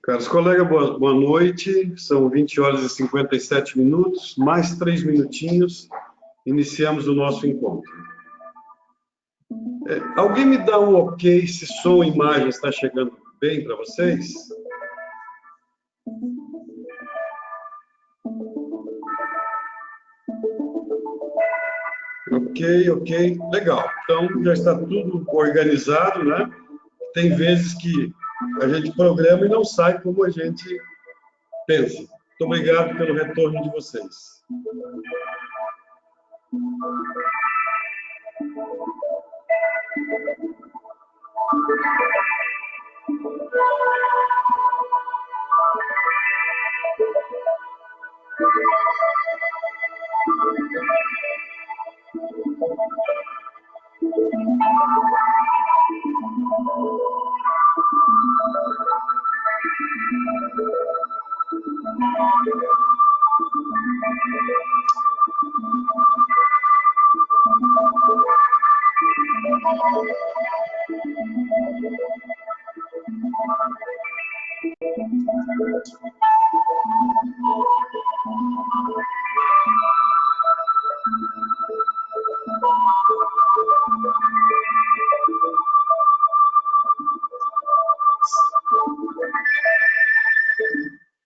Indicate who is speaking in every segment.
Speaker 1: Caros colegas, boa noite. São 20 horas e 57 minutos, mais 3 minutinhos, iniciamos o nosso encontro. Alguém me dá um ok se som e imagem está chegando bem para vocês? Ok, legal. Então, já está tudo organizado, né? Tem vezes que a gente programa e não sai como a gente pensa. Muito obrigado pelo retorno de vocês.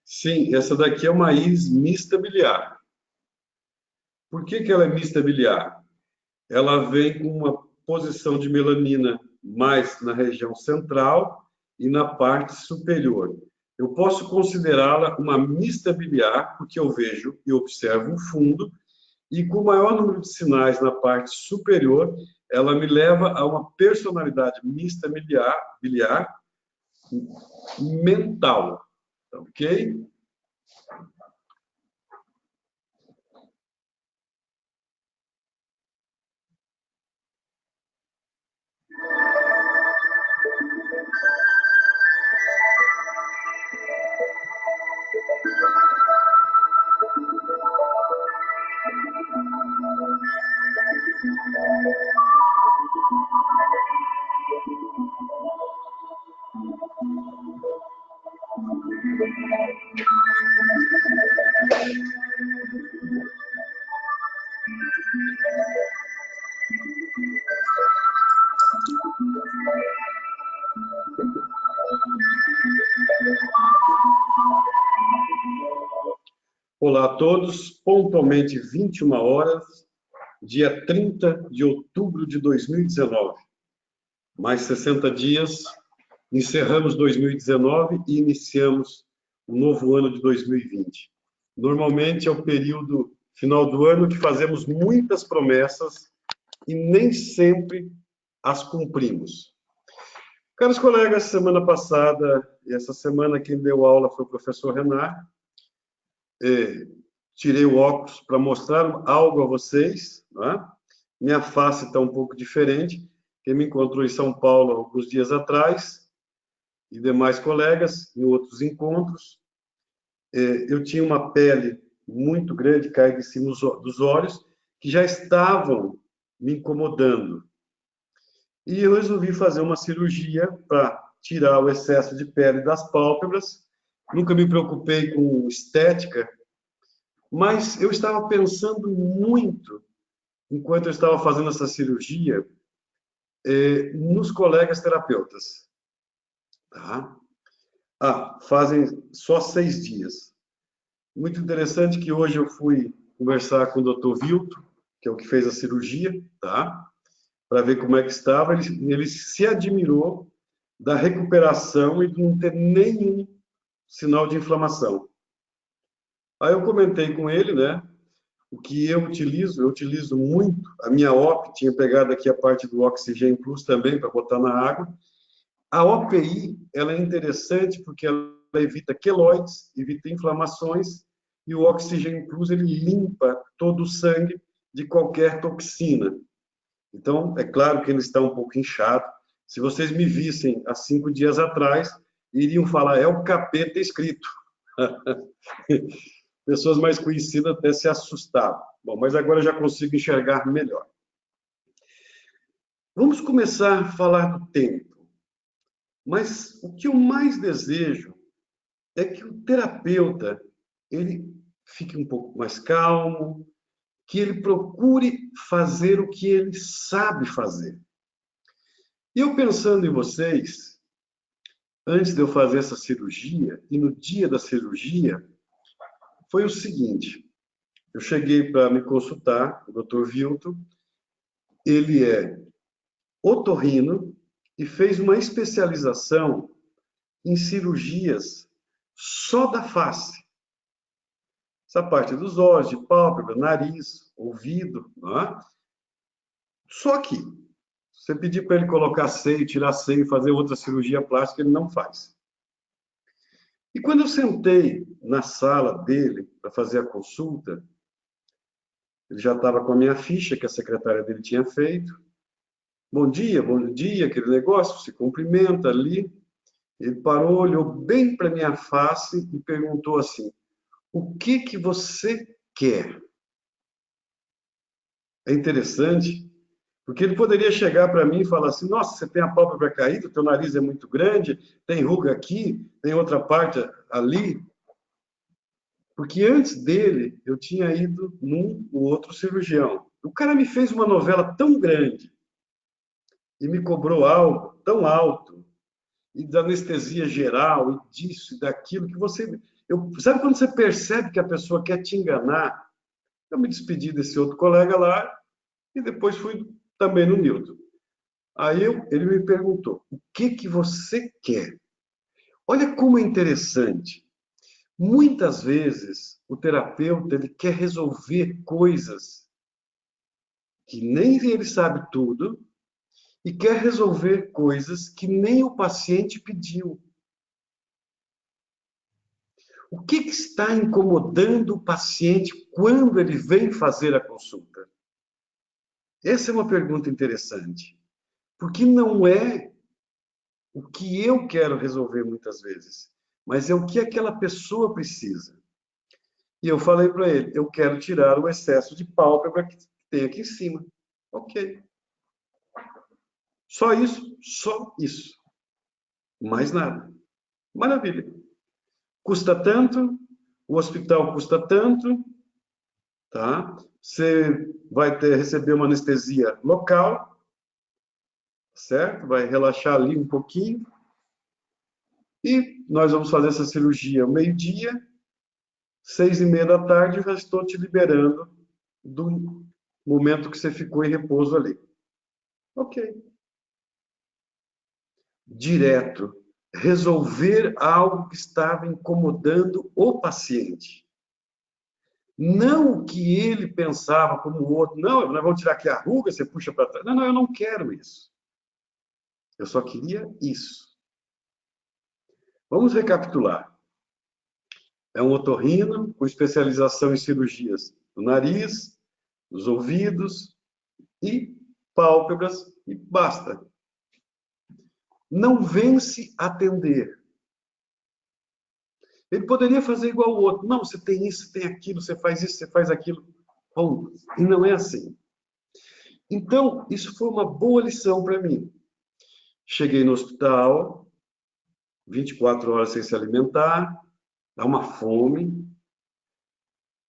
Speaker 1: Sim, essa daqui é uma íris mista biliar. Por que ela é mista biliar? Ela vem com uma posição de melanina mais na região central e na parte superior. Eu posso considerá-la uma mista biliar, porque eu vejo e observo o fundo, e com o maior número de sinais na parte superior, ela me leva a uma personalidade mista biliar mental. Ok? Olá a todos, pontualmente 21 horas, dia 30 de outubro de 2019. Mais 60 dias, encerramos 2019 e iniciamos o novo ano de 2020. Normalmente é o período final do ano que fazemos muitas promessas e nem sempre as cumprimos. Caros colegas, semana passada e essa semana quem deu aula foi o professor Renan. Tirei o óculos para mostrar algo a vocês, né? Minha face está um pouco diferente. Quem me encontrou em São Paulo alguns dias atrás, e demais colegas, em outros encontros, eu tinha uma pele muito grande, caída em cima dos olhos, que já estavam me incomodando. E eu resolvi fazer uma cirurgia para tirar o excesso de pele das pálpebras. Nunca me preocupei com estética, mas eu estava pensando muito, enquanto eu estava fazendo essa cirurgia, nos colegas terapeutas. Tá? Fazem só 6 dias. Muito interessante que hoje eu fui conversar com o Dr. Vilto, que é o que fez a cirurgia, tá? Para ver como é que estava. Ele se admirou da recuperação e de não ter nenhum sinal de inflamação. Aí eu comentei com ele, né? O que eu utilizo muito, a minha OP, tinha pegado aqui a parte do Oxygen Plus também, para botar na água. A OPI, ela é interessante porque ela evita queloides, evita inflamações, e o Oxygen Plus, ele limpa todo o sangue de qualquer toxina. Então, é claro que ele está um pouco inchado. Se vocês me vissem há 5 dias atrás, iriam falar, é o capeta escrito. Pessoas mais conhecidas até se assustavam. Bom, mas agora eu já consigo enxergar melhor. Vamos começar a falar do tempo. Mas o que eu mais desejo é que o terapeuta ele fique um pouco mais calmo, que ele procure fazer o que ele sabe fazer. E eu pensando em vocês, antes de eu fazer essa cirurgia, e no dia da cirurgia, foi o seguinte: eu cheguei para me consultar, o Dr. Vilton, ele é otorrino e fez uma especialização em cirurgias só da face. Essa parte dos olhos, de pálpebra, nariz, ouvido, não é? Só que, se você pedir para ele colocar seio, tirar seio, fazer outra cirurgia plástica, ele não faz. E quando eu sentei na sala dele para fazer a consulta, ele já estava com a minha ficha que a secretária dele tinha feito. Bom dia, aquele negócio, se cumprimenta ali. Ele parou, olhou bem para minha face e perguntou assim: o que você quer? É interessante, porque ele poderia chegar para mim e falar assim: nossa, você tem a pálpebra caída, teu nariz é muito grande, tem ruga aqui, tem outra parte ali. Porque antes dele, eu tinha ido num outro cirurgião. O cara me fez uma novela tão grande e me cobrou algo tão alto, e da anestesia geral, e disso e daquilo, que você. Sabe quando você percebe que a pessoa quer te enganar? Eu me despedi desse outro colega lá e depois fui também no Newton. Aí ele me perguntou: o que você quer? Olha como é interessante. Muitas vezes o terapeuta ele quer resolver coisas que nem ele sabe tudo e quer resolver coisas que nem o paciente pediu. O que está incomodando o paciente quando ele vem fazer a consulta? Essa é uma pergunta interessante, porque não é o que eu quero resolver muitas vezes, mas é o que aquela pessoa precisa. E eu falei para ele: eu quero tirar o excesso de pálpebra que tem aqui em cima. Ok. Só isso, só isso. Mais nada. Maravilha. Custa tanto, o hospital custa tanto, tá? Você vai receber uma anestesia local, certo? Vai relaxar ali um pouquinho. E nós vamos fazer essa cirurgia ao meio-dia, 6:30 da tarde, já estou te liberando do momento que você ficou em repouso ali. Ok. Direto. Resolver algo que estava incomodando o paciente. Não o que ele pensava como o outro. Não, nós vamos tirar aqui a ruga, você puxa para trás. Não, eu não quero isso. Eu só queria isso. Vamos recapitular. É um otorrino com especialização em cirurgias do nariz, dos ouvidos e pálpebras e basta. Não vence atender. Ele poderia fazer igual o outro. Não, você tem isso, tem aquilo, você faz isso, você faz aquilo. Bom, e não é assim. Então, isso foi uma boa lição para mim. Cheguei no hospital, 24 horas sem se alimentar, dá uma fome.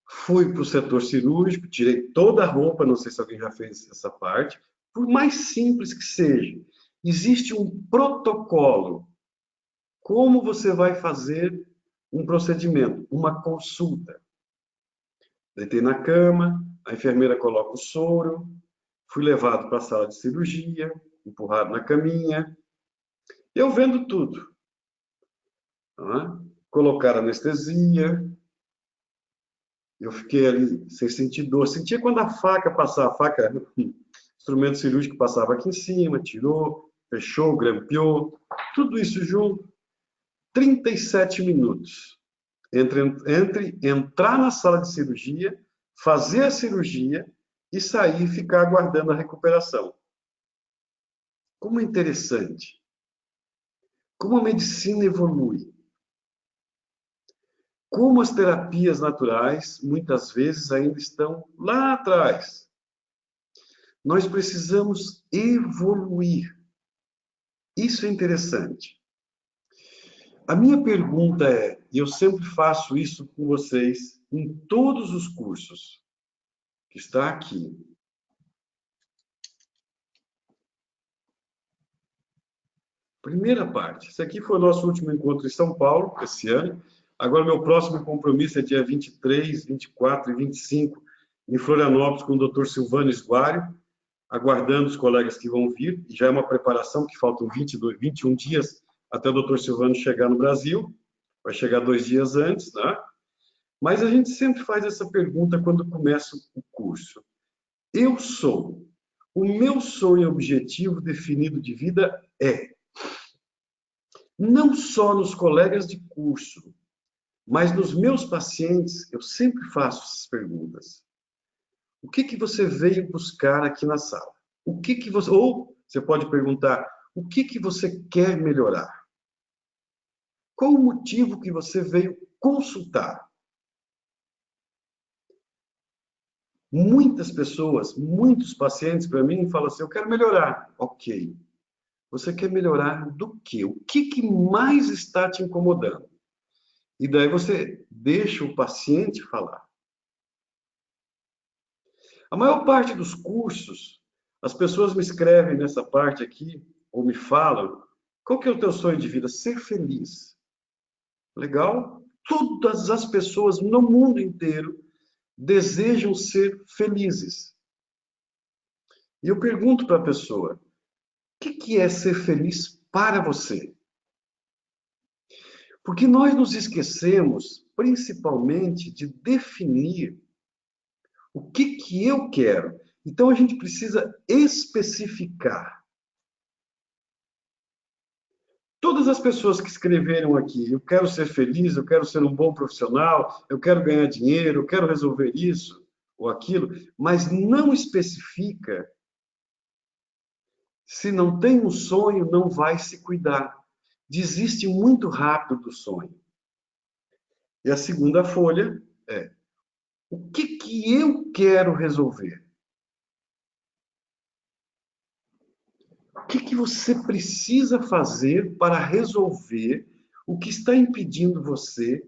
Speaker 1: Fui para o setor cirúrgico, tirei toda a roupa, não sei se alguém já fez essa parte. Por mais simples que seja, existe um protocolo. Como você vai fazer um procedimento, uma consulta? Deitei na cama, a enfermeira coloca o soro, fui levado para a sala de cirurgia, empurrado na caminha, eu vendo tudo. Tá? Colocaram anestesia, eu fiquei ali sem sentir dor. Sentia quando a faca passava, instrumento cirúrgico passava aqui em cima, tirou, fechou, grampeou, tudo isso junto. 37 minutos entre entrar na sala de cirurgia, fazer a cirurgia e sair e ficar aguardando a recuperação. Como é interessante. Como a medicina evolui. como as terapias naturais, muitas vezes, ainda estão lá atrás. Nós precisamos evoluir. Isso é interessante. A minha pergunta é, e eu sempre faço isso com vocês, em todos os cursos, que está aqui. Primeira parte. Esse aqui foi o nosso último encontro em São Paulo, esse ano. Agora, meu próximo compromisso é dia 23, 24 e 25, em Florianópolis, com o Dr. Silvano Esguário, aguardando os colegas que vão vir. E já é uma preparação, que faltam 21 dias até o Dr. Silvano chegar no Brasil. Vai chegar 2 dias antes, né? Mas a gente sempre faz essa pergunta quando começa o curso. Eu sou. O meu sonho e objetivo definido de vida é não só nos colegas de curso, mas nos meus pacientes, eu sempre faço essas perguntas. O que você veio buscar aqui na sala? Ou você pode perguntar, o que você quer melhorar? Qual o motivo que você veio consultar? Muitas pessoas, muitos pacientes para mim falam assim, eu quero melhorar. Ok. Você quer melhorar do quê? O que mais está te incomodando? E daí você deixa o paciente falar. A maior parte dos cursos, as pessoas me escrevem nessa parte aqui, ou me falam, qual que é o teu sonho de vida? Ser feliz. Legal? Todas as pessoas no mundo inteiro desejam ser felizes. E eu pergunto para a pessoa, o que é ser feliz para você? Porque nós nos esquecemos, principalmente, de definir o que eu quero. Então, a gente precisa especificar. Todas as pessoas que escreveram aqui, eu quero ser feliz, eu quero ser um bom profissional, eu quero ganhar dinheiro, eu quero resolver isso ou aquilo, mas não especifica. Se não tem um sonho, não vai se cuidar. Desiste muito rápido do sonho. E a segunda folha é: o que eu quero resolver? O que você precisa fazer para resolver o que está impedindo você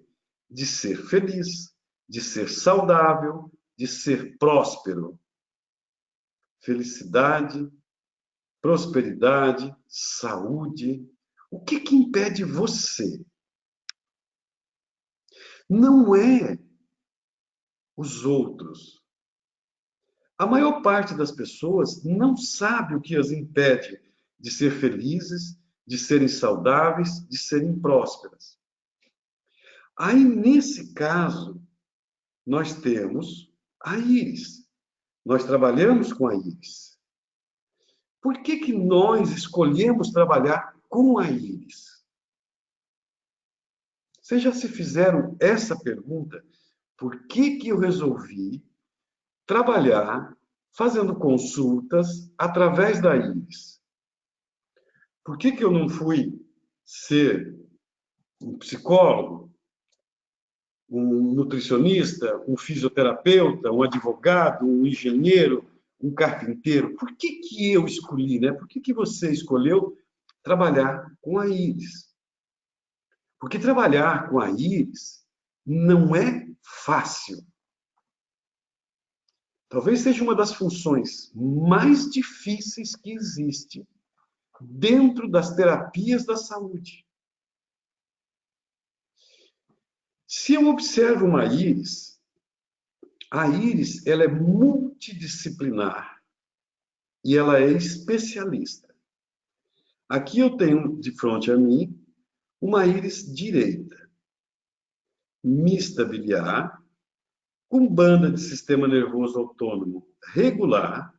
Speaker 1: de ser feliz, de ser saudável, de ser próspero? Felicidade, prosperidade, saúde. O que impede você? Não é os outros. A maior parte das pessoas não sabe o que as impede de ser felizes, de serem saudáveis, de serem prósperas. Aí, nesse caso, nós temos a íris. Nós trabalhamos com a íris. Por que nós escolhemos trabalhar com a íris? Vocês já se fizeram essa pergunta? Por que eu resolvi trabalhar fazendo consultas através da íris? Por que eu não fui ser um psicólogo, um nutricionista, um fisioterapeuta, um advogado, um engenheiro, um carpinteiro? Por que eu escolhi, né? Por que você escolheu trabalhar com a íris? Porque trabalhar com a íris não é fácil. Talvez seja uma das funções mais difíceis que existe dentro das terapias da saúde. Se eu observo uma íris, a íris ela é multidisciplinar e ela é especialista. Aqui eu tenho de frente a mim uma íris direita, mista biliar, com banda de sistema nervoso autônomo regular,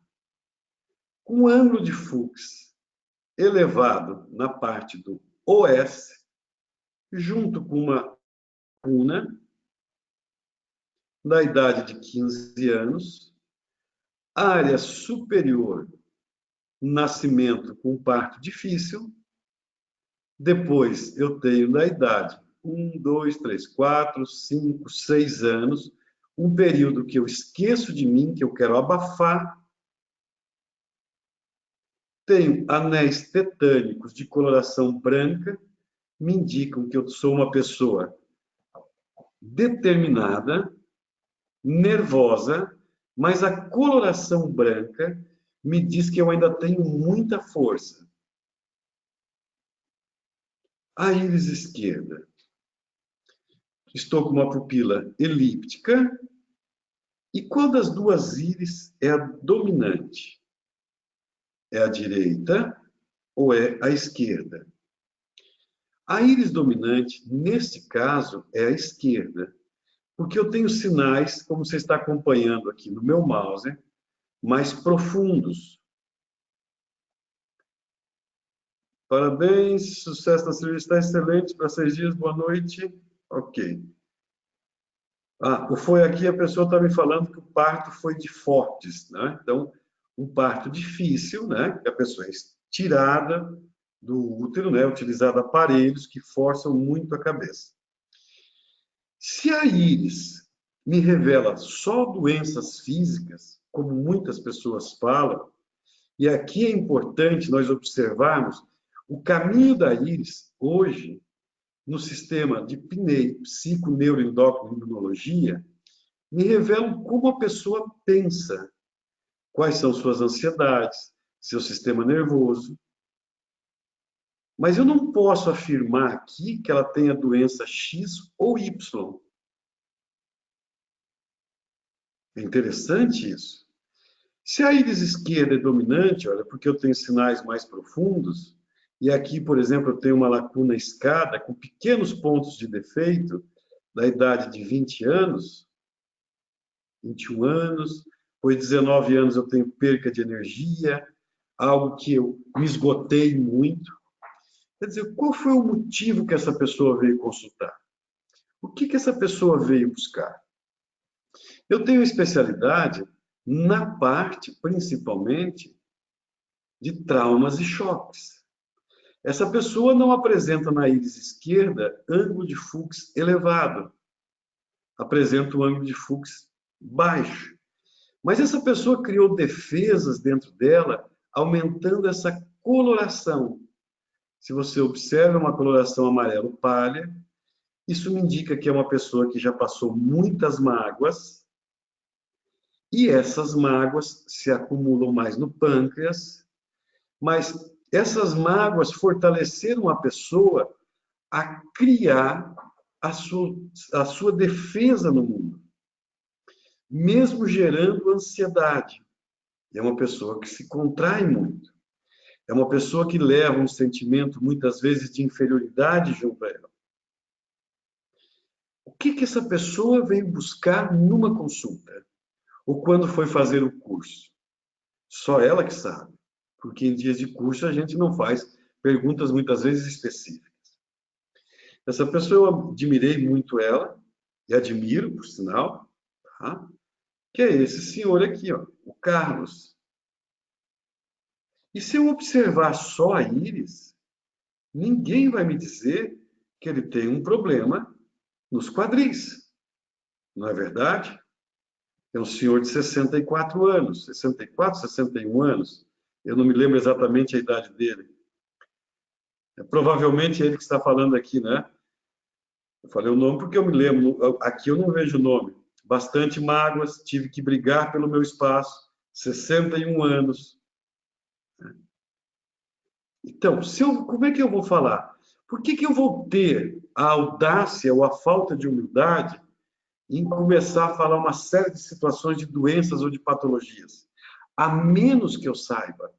Speaker 1: com ângulo de Fuchs elevado na parte do OS, junto com uma una, na idade de 15 anos, área superior, nascimento com parto difícil, depois eu tenho na idade 1, 2, 3, 4, 5, 6 anos, um período que eu esqueço de mim, que eu quero abafar. Tenho anéis tetânicos de coloração branca, me indicam que eu sou uma pessoa determinada, nervosa, mas a coloração branca me diz que eu ainda tenho muita força. A íris esquerda. Estou com uma pupila elíptica. E qual das duas íris é a dominante? É a direita ou é a esquerda? A íris dominante, neste caso, é a esquerda, porque eu tenho sinais, como você está acompanhando aqui no meu mouse, mais profundos. Parabéns, sucesso na cirurgia, está excelente para 6 dias, boa noite. Ok. Foi aqui, a pessoa está me falando que o parto foi de Fortes, né? Então, um parto difícil, né? Que a pessoa é tirada do útero, né? Utilizado aparelhos que forçam muito a cabeça. Se a íris me revela só doenças físicas, como muitas pessoas falam, e aqui é importante nós observarmos o caminho da íris hoje no sistema de PNEI, psiconeuroendócrino-imunologia, me revelam como a pessoa pensa, quais são suas ansiedades, seu sistema nervoso. Mas eu não posso afirmar aqui que ela tenha doença X ou Y. É interessante isso. Se a íris esquerda é dominante, olha, porque eu tenho sinais mais profundos, e aqui, por exemplo, eu tenho uma lacuna escada com pequenos pontos de defeito, da idade de 20 anos, 21 anos, depois de 19 anos eu tenho perca de energia, algo que eu me esgotei muito. Quer dizer, qual foi o motivo que essa pessoa veio consultar? O que essa pessoa veio buscar? Eu tenho especialidade na parte, principalmente, de traumas e choques. Essa pessoa não apresenta na íris esquerda ângulo de Fuchs elevado, apresenta um ângulo de Fuchs baixo. Mas essa pessoa criou defesas dentro dela, aumentando essa coloração. Se você observa uma coloração amarelo pálida, isso me indica que é uma pessoa que já passou muitas mágoas, e essas mágoas se acumulam mais no pâncreas, mas essas mágoas fortaleceram a pessoa a criar a sua defesa no mundo, mesmo gerando ansiedade. É uma pessoa que se contrai muito. É uma pessoa que leva um sentimento, muitas vezes, de inferioridade junto a ela. O que essa pessoa veio buscar numa consulta? Ou quando foi fazer o curso? Só ela que sabe. Porque em dias de curso a gente não faz perguntas, muitas vezes, específicas. Essa pessoa, eu admirei muito ela, e admiro, por sinal, tá? Que é esse senhor aqui, ó, o Carlos. E se eu observar só a íris, ninguém vai me dizer que ele tem um problema nos quadris. Não é verdade? É um senhor de 64 anos, 64, 61 anos. Eu não me lembro exatamente a idade dele. Provavelmente é ele que está falando aqui, né? Eu falei o nome porque eu me lembro. Aqui eu não vejo o nome. Bastante mágoas, tive que brigar pelo meu espaço, 61 anos. Então, como é que eu vou falar? Por que eu vou ter a audácia ou a falta de humildade em começar a falar uma série de situações de doenças ou de patologias? A menos que eu saiba.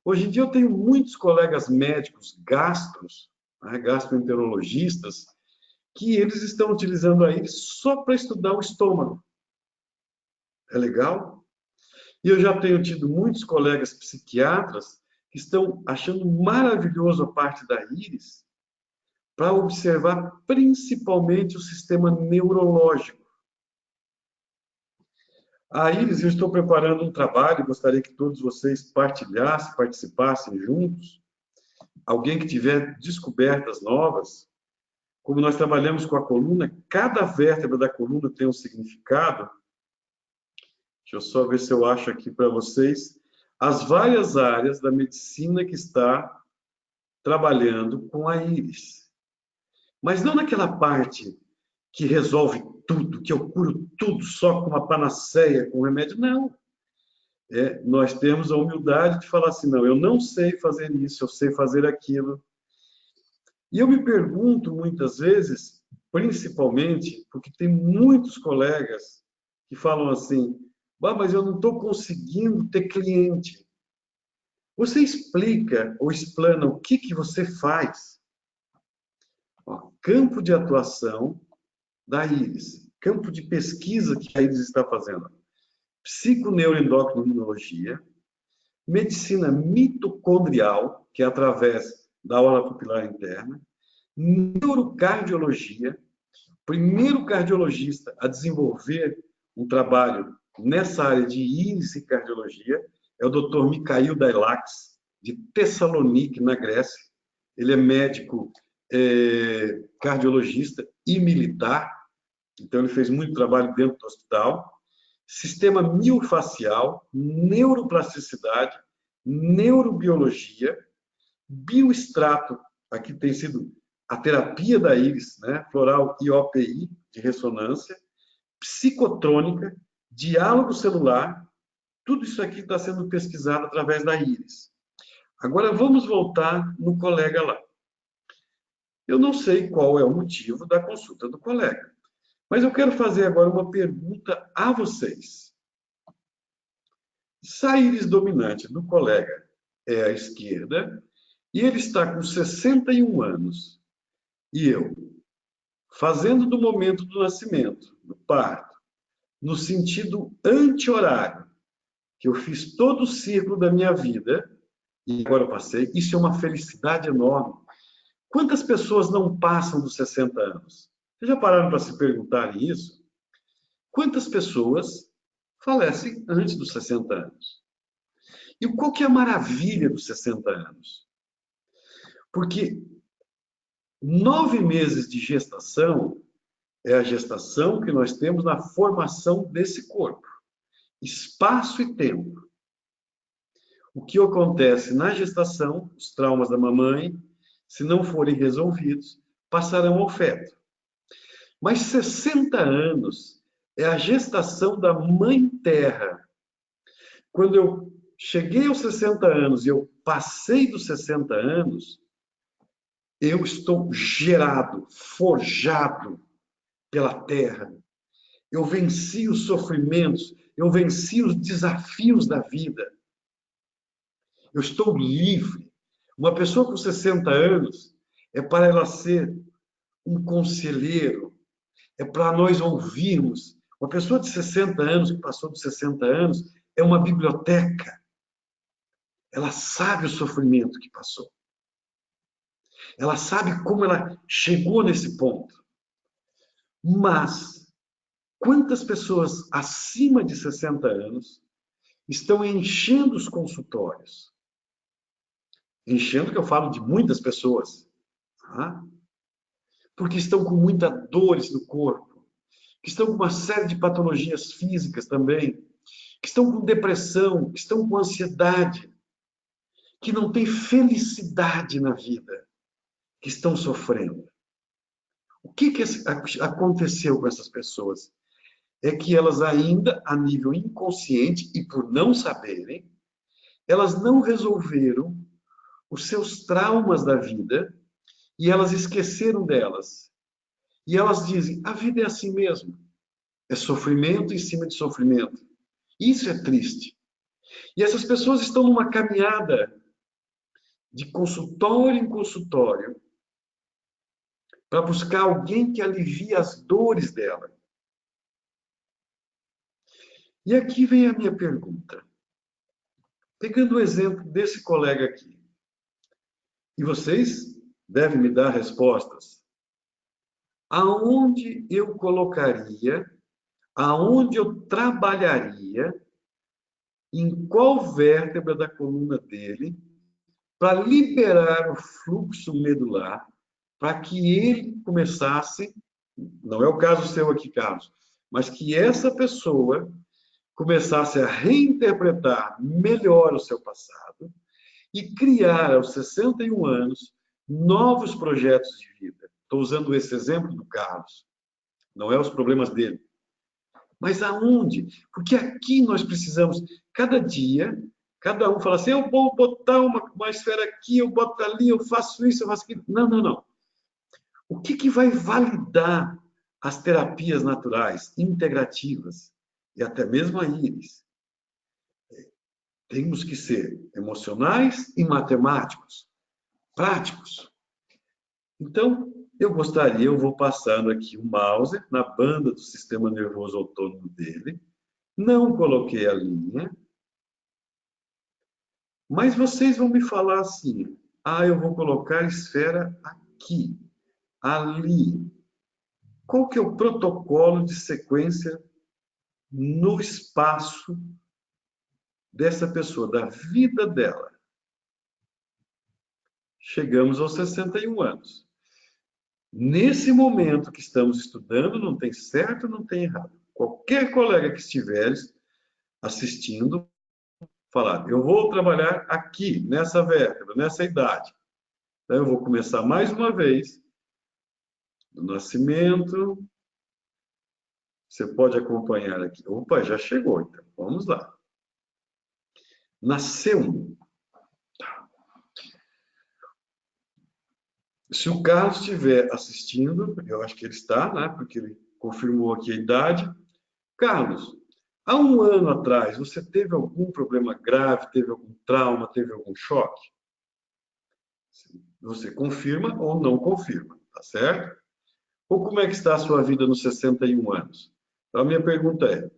Speaker 1: Hoje em dia eu tenho muitos colegas médicos gastros, né, gastroenterologistas, que eles estão utilizando a íris só para estudar o estômago. É legal? E eu já tenho tido muitos colegas psiquiatras que estão achando maravilhoso a parte da íris para observar principalmente o sistema neurológico. A íris, eu estou preparando um trabalho, gostaria que todos vocês partilhassem, participassem juntos. Alguém que tiver descobertas novas, como nós trabalhamos com a coluna, cada vértebra da coluna tem um significado. Deixa eu só ver se eu acho aqui para vocês as várias áreas da medicina que está trabalhando com a íris. Mas não naquela parte que resolve tudo, que eu curo tudo só com uma panaceia, com remédio. Não. Nós temos a humildade de falar assim, não, eu não sei fazer isso, eu sei fazer aquilo. E eu me pergunto muitas vezes, principalmente, porque tem muitos colegas que falam assim, mas eu não estou conseguindo ter cliente. Você explica ou explana o que você faz? Ó, campo de atuação da íris, campo de pesquisa que a íris está fazendo. Psiconeuroendocrinologia, medicina mitocondrial, que é através da aura pupilar interna, neurocardiologia, primeiro cardiologista a desenvolver um trabalho nessa área de íris e cardiologia é o Dr. Mikhail Dailax, de Tessalonique, na Grécia. Ele é médico, cardiologista e militar, então ele fez muito trabalho dentro do hospital. Sistema miofacial, neuroplasticidade, neurobiologia, bioextrato, aqui tem sido a terapia da íris, né? Floral IOPI, de ressonância, psicotrônica, diálogo celular, tudo isso aqui está sendo pesquisado através da íris. Agora vamos voltar no colega lá. Eu não sei qual é o motivo da consulta do colega, mas eu quero fazer agora uma pergunta a vocês. Se a íris dominante do colega é a esquerda, e ele está com 61 anos, e eu, fazendo do momento do nascimento, do parto, no sentido anti-horário, que eu fiz todo o ciclo da minha vida, e agora eu passei, isso é uma felicidade enorme. Quantas pessoas não passam dos 60 anos? Vocês já pararam para se perguntar isso? Quantas pessoas falecem antes dos 60 anos? E qual que é a maravilha dos 60 anos? Porque 9 meses de gestação é a gestação que nós temos na formação desse corpo. Espaço e tempo. O que acontece na gestação, os traumas da mamãe, se não forem resolvidos, passarão ao feto. Mas 60 anos é a gestação da mãe terra. Quando eu cheguei aos 60 anos e eu passei dos 60 anos, eu estou gerado, forjado pela terra. Eu venci os sofrimentos, eu venci os desafios da vida. Eu estou livre. Uma pessoa com 60 anos é para ela ser um conselheiro, é para nós ouvirmos. Uma pessoa de 60 anos, que passou dos 60 anos, é uma biblioteca. Ela sabe o sofrimento que passou. Ela sabe como ela chegou nesse ponto. Mas, quantas pessoas acima de 60 anos estão enchendo os consultórios? Enchendo, que eu falo de muitas pessoas. Tá? Porque estão com muitas dores no corpo, que estão com uma série de patologias físicas também, que estão com depressão, que estão com ansiedade, que não têm felicidade na vida, que estão sofrendo. O que aconteceu com essas pessoas? É que elas ainda, a nível inconsciente, e por não saberem, elas não resolveram os seus traumas da vida e elas esqueceram delas. E elas dizem, a vida é assim mesmo. É sofrimento em cima de sofrimento. Isso é triste. E essas pessoas estão numa caminhada de consultório em consultório para buscar alguém que alivie as dores dela. E aqui vem a minha pergunta. Pegando o exemplo desse colega aqui. E vocês devem me dar respostas. Aonde eu colocaria, aonde eu trabalharia, em qual vértebra da coluna dele, para liberar o fluxo medular, para que ele começasse, não é o caso seu aqui, Carlos, mas que essa pessoa começasse a reinterpretar melhor o seu passado e criar, aos 61 anos, novos projetos de vida. Estou usando esse exemplo do Carlos, não é os problemas dele. Mas aonde? Porque aqui nós precisamos, cada dia, cada um fala assim, eu vou botar uma esfera aqui, eu boto ali, eu faço isso, eu faço aquilo. Não, não, não. O que vai validar as terapias naturais, integrativas, e até mesmo a íris? Temos que ser emocionais e matemáticos, práticos. Então, eu vou passando aqui o mouse na banda do sistema nervoso autônomo dele, não coloquei a linha, mas vocês vão me falar assim, eu vou colocar a esfera aqui, ali. Qual que é o protocolo de sequência no espaço dessa pessoa, da vida dela? Chegamos aos 61 anos. Nesse momento que estamos estudando, não tem certo, não tem errado. Qualquer colega que estiver assistindo, falar, eu vou trabalhar aqui, nessa vértebra, nessa idade. Então, eu vou começar mais uma vez, do nascimento. Você pode acompanhar aqui. Opa, já chegou, então. Vamos lá. Nasceu. Se o Carlos estiver assistindo, eu acho que ele está, né? Porque ele confirmou aqui a idade. Carlos, há um ano atrás, você teve algum problema grave, teve algum trauma, teve algum choque? Você confirma ou não confirma, tá certo? Ou como é que está a sua vida nos 61 anos? Então, a minha pergunta é,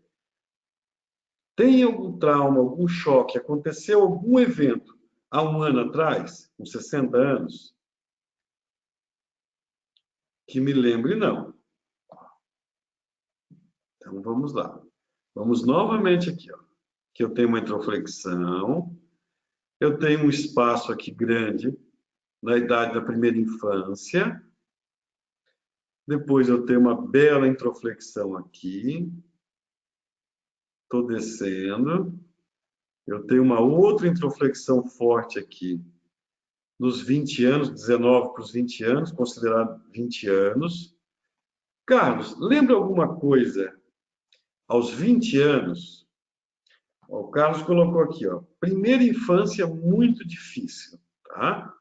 Speaker 1: tem algum trauma, algum choque, aconteceu algum evento há um ano atrás, com 60 anos? Que me lembre, não. Então, vamos lá. Vamos novamente aqui, ó. Que eu tenho uma introflexão, eu tenho um espaço aqui grande na idade da primeira infância, depois eu tenho uma bela introflexão aqui, estou descendo, eu tenho uma outra introflexão forte aqui nos 20 anos, 19 para os 20 anos, considerado 20 anos. Carlos, lembra alguma coisa aos 20 anos? O Carlos colocou aqui, ó, primeira infância muito difícil, tá?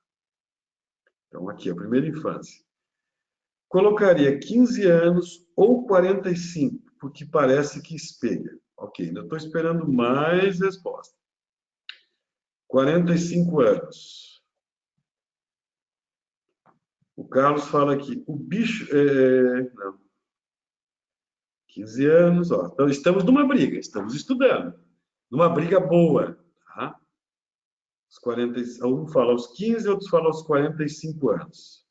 Speaker 1: Então, aqui, a primeira infância. Colocaria 15 anos ou 45, porque parece que espelha. Ok, ainda estou esperando mais resposta. 45 anos. O Carlos fala aqui, o bicho... não. 15 anos, ó. Então, estamos numa briga, estamos estudando. Numa briga boa, tá? Um fala aos 15, outros falam aos 45 anos.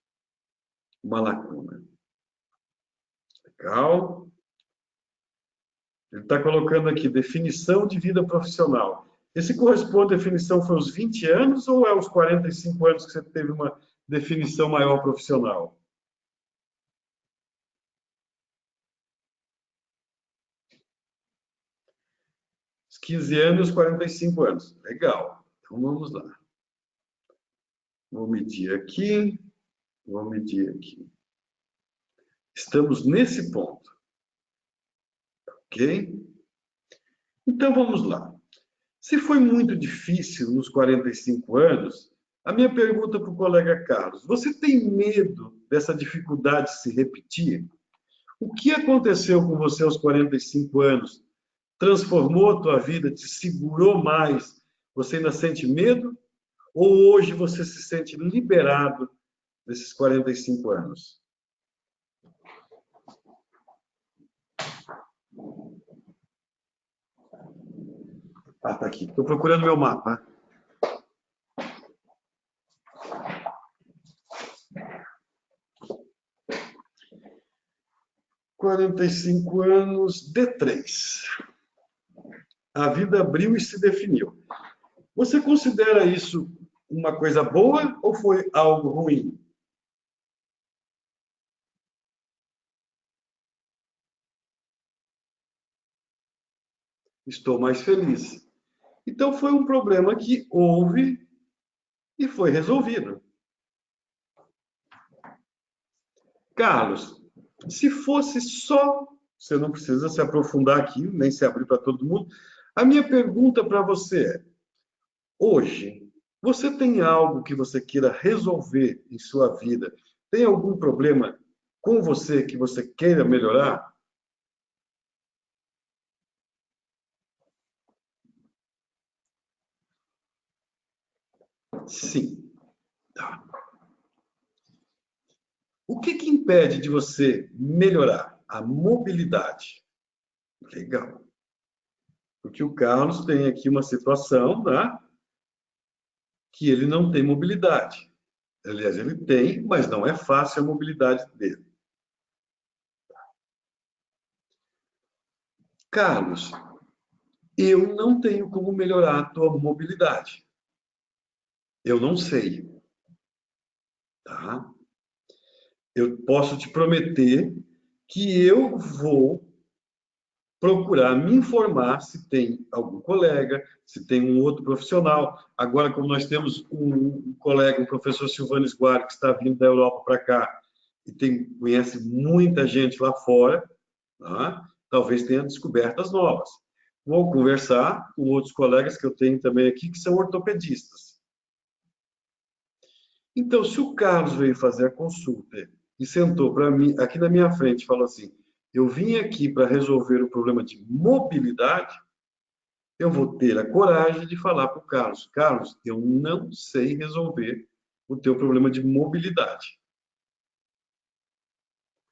Speaker 1: Uma lacuna. Legal. Ele está colocando aqui, definição de vida profissional. Esse corresponde à definição foi aos 20 anos ou é aos 45 anos que você teve uma definição maior profissional? Os 15 anos, 45 anos. Legal. Então, vamos lá. Vou medir aqui. Vou medir aqui. Estamos nesse ponto. Ok? Então, vamos lá. Se foi muito difícil nos 45 anos, a minha pergunta para o colega Carlos, você tem medo dessa dificuldade se repetir? O que aconteceu com você aos 45 anos? Transformou a tua vida? Te segurou mais? Você ainda sente medo? Ou hoje você se sente liberado desses 45 anos? Tá aqui. Estou procurando meu mapa. 45 anos, D3. A vida abriu e se definiu. Você considera isso uma coisa boa ou foi algo ruim? estou mais feliz. Então, foi um problema que houve e foi resolvido. Carlos, se fosse só, você não precisa se aprofundar aqui, nem se abrir para todo mundo. A minha pergunta para você é: hoje, você tem algo que você queira resolver em sua vida? Tem algum problema com você que você queira melhorar? Sim. Tá. O que que impede de você melhorar? A mobilidade. Legal. Porque o Carlos tem aqui uma situação, né, que ele não tem mobilidade. Aliás, ele tem, mas não é fácil a mobilidade dele. Carlos, eu não tenho como melhorar a tua mobilidade. Eu não sei, tá? Eu posso te prometer que eu vou procurar me informar se tem algum colega, se tem um outro profissional. Agora, como nós temos um colega, o professor Silvano Sguari, que está vindo da Europa para cá e conhece muita gente lá fora, tá? Talvez tenha descobertas novas. Vou conversar com outros colegas que eu tenho também aqui, que são ortopedistas. Então, se o Carlos veio fazer a consulta e sentou para mim aqui na minha frente e falou assim: eu vim aqui para resolver o problema de mobilidade, eu vou ter a coragem de falar para o Carlos: Carlos, eu não sei resolver o teu problema de mobilidade.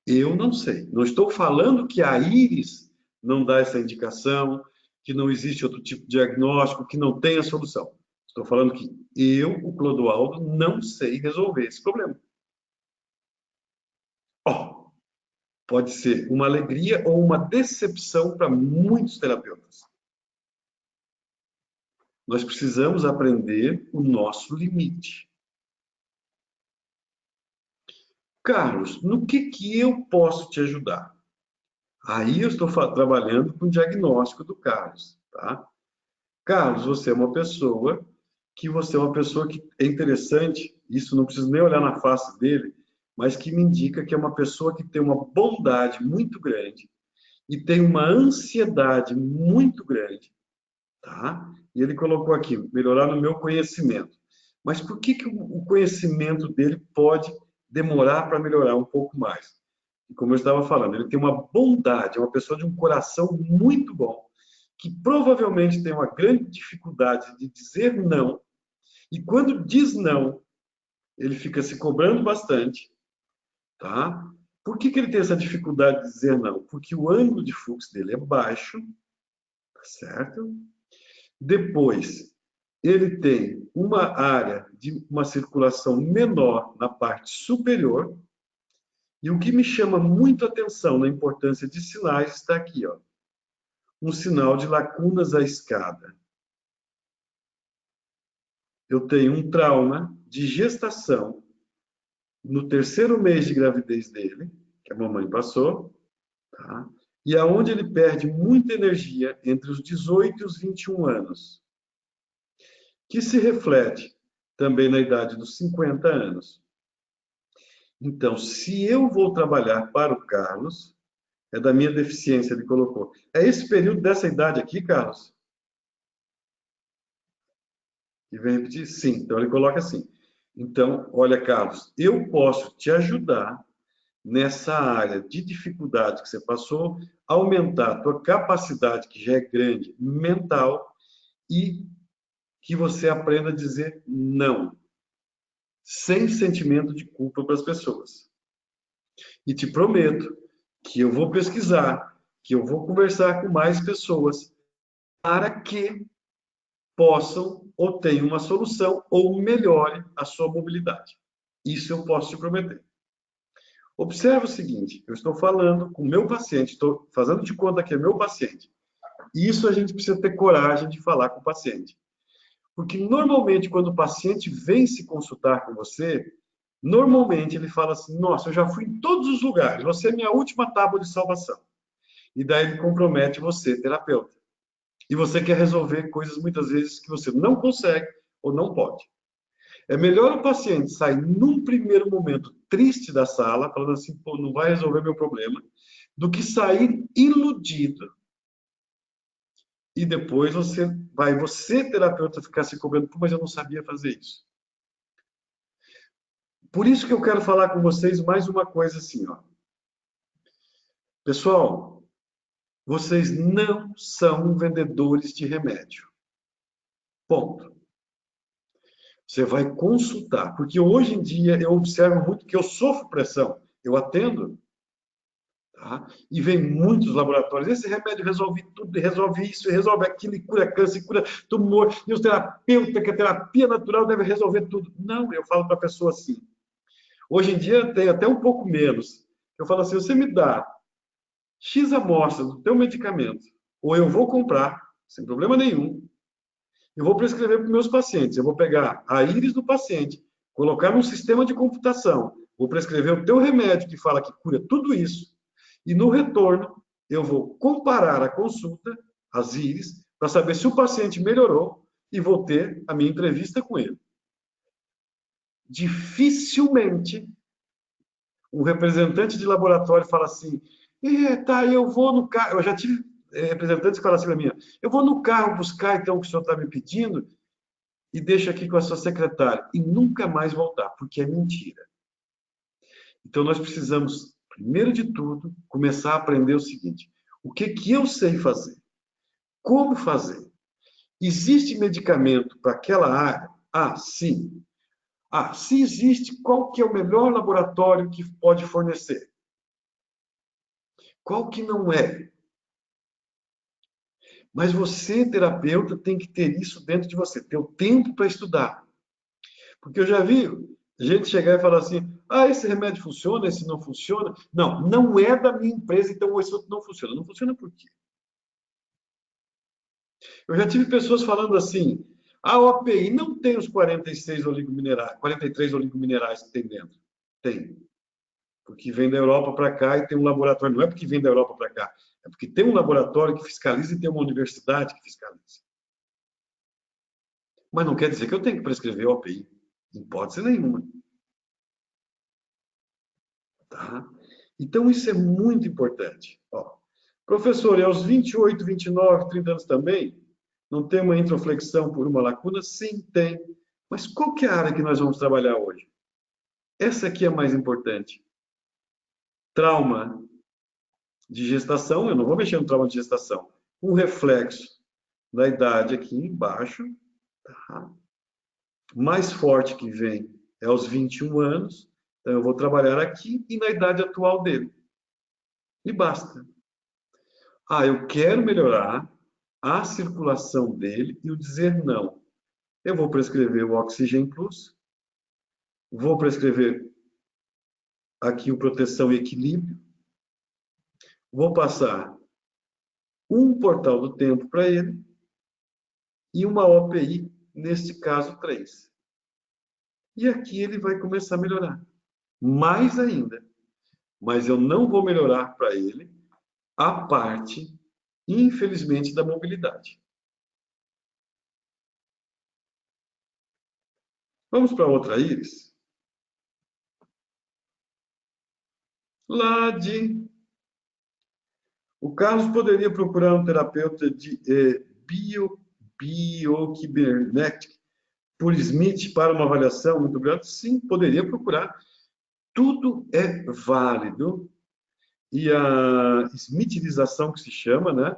Speaker 1: Eu não sei. Não estou falando que a íris não dá essa indicação, que não existe outro tipo de diagnóstico, que não tem a solução. Estou falando que eu, o Clodoaldo, não sei resolver esse problema. Oh, pode ser uma alegria ou uma decepção para muitos terapeutas. Nós precisamos aprender o nosso limite. Carlos, no que eu posso te ajudar? Aí eu estou trabalhando com o diagnóstico do Carlos, tá? Carlos, você é uma pessoa que é interessante, isso não preciso nem olhar na face dele, mas que me indica que é uma pessoa que tem uma bondade muito grande e tem uma ansiedade muito grande, tá? E ele colocou aqui, melhorar no meu conhecimento. Mas por que o conhecimento dele pode demorar para melhorar um pouco mais? E como eu estava falando, ele tem uma bondade, é uma pessoa de um coração muito bom, que provavelmente tem uma grande dificuldade de dizer não, e quando diz não, ele fica se cobrando bastante, tá? Por que ele tem essa dificuldade de dizer não? Porque o ângulo de fluxo dele é baixo, tá certo? Depois, ele tem uma área de uma circulação menor na parte superior, e o que me chama muito a atenção na importância de sinais está aqui, ó. Um sinal de lacunas à escada. Eu tenho um trauma de gestação no terceiro mês de gravidez dele, que a mamãe passou, tá? E aonde ele perde muita energia entre os 18 e os 21 anos, que se reflete também na idade dos 50 anos. Então, se eu vou trabalhar para o Carlos, é da minha deficiência, ele colocou. É esse período dessa idade aqui, Carlos? E vem repetir? Sim. Então, ele coloca assim. Então, olha, Carlos, eu posso te ajudar nessa área de dificuldade que você passou, aumentar a tua capacidade, que já é grande, mental, e que você aprenda a dizer não, sem sentimento de culpa para as pessoas. E te prometo que eu vou pesquisar, que eu vou conversar com mais pessoas para que possam ou tenham uma solução ou melhore a sua mobilidade. Isso eu posso te prometer. Observe o seguinte, eu estou falando com o meu paciente, estou fazendo de conta que é meu paciente. Isso a gente precisa ter coragem de falar com o paciente. Porque normalmente quando o paciente vem se consultar com você, normalmente ele fala assim: nossa, eu já fui em todos os lugares, você é minha última tábua de salvação. E daí ele compromete você, terapeuta. E você quer resolver coisas muitas vezes que você não consegue ou não pode. É melhor o paciente sair num primeiro momento triste da sala, falando assim, pô, não vai resolver meu problema, do que sair iludido e depois você terapeuta, ficar se cobrando, pô, mas eu não sabia fazer isso. Por isso que eu quero falar com vocês mais uma coisa assim, ó. Pessoal, vocês não são vendedores de remédio. Ponto. Você vai consultar, porque hoje em dia eu observo muito que eu sofro pressão, eu atendo, tá? E vem muitos laboratórios, esse remédio resolve tudo, resolve isso, resolve aquilo, e cura câncer, cura tumor, e os terapeutas, que a terapia natural deve resolver tudo. Não, eu falo para a pessoa assim. Hoje em dia tem até um pouco menos. Eu falo assim, você me dá X amostras do teu medicamento, ou eu vou comprar, sem problema nenhum, eu vou prescrever para os meus pacientes. Eu vou pegar a íris do paciente, colocar num sistema de computação, vou prescrever o teu remédio que fala que cura tudo isso, e no retorno eu vou comparar a consulta, as íris, para saber se o paciente melhorou e vou ter a minha entrevista com ele. Dificilmente um representante de laboratório fala assim, tá, eu vou no carro. Eu já tive representantes que falam assim para mim, eu vou no carro buscar então o que o senhor está me pedindo e deixo aqui com a sua secretária e nunca mais voltar, porque é mentira. Então nós precisamos, primeiro de tudo, começar a aprender o seguinte: o que eu sei fazer? Como fazer? Existe medicamento para aquela área? Ah, sim. Ah, se existe, qual que é o melhor laboratório que pode fornecer? Qual que não é? Mas você, terapeuta, tem que ter isso dentro de você, ter o tempo para estudar. Porque eu já vi gente chegar e falar assim: ah, esse remédio funciona, esse não funciona. Não, não é da minha empresa, então esse outro não funciona. Não funciona por quê? Eu já tive pessoas falando assim: a OPI não tem os 46 oligominerais, 43 oligominerais que tem dentro. Tem. Porque vem da Europa para cá e tem um laboratório. Não é porque vem da Europa para cá, é porque tem um laboratório que fiscaliza e tem uma universidade que fiscaliza. Mas não quer dizer que eu tenho que prescrever OPI. Em hipótese nenhuma. Tá? Então, isso é muito importante. Ó, professor, e aos 28, 29, 30 anos também, não tem uma introflexão por uma lacuna? Sim, tem. Mas qual que é a área que nós vamos trabalhar hoje? Essa aqui é a mais importante. Trauma de gestação, eu não vou mexer no trauma de gestação. Um reflexo da idade aqui embaixo, tá? Mais forte que vem é aos 21 anos, então eu vou trabalhar aqui e na idade atual dele. E basta. Ah, eu quero melhorar a circulação dele e o dizer não. Eu vou prescrever o Oxygen Plus, vou prescrever aqui o Proteção e Equilíbrio, vou passar um portal do tempo para ele e uma OPI, neste caso 3. E aqui ele vai começar a melhorar. Mais ainda. Mas eu não vou melhorar para ele a parte, infelizmente, da mobilidade. Vamos para outra íris? Lá de... O Carlos poderia procurar um terapeuta de bioquibernética por Smith para uma avaliação muito grande? Sim, poderia procurar. Tudo é válido. E a smithização, que se chama, né?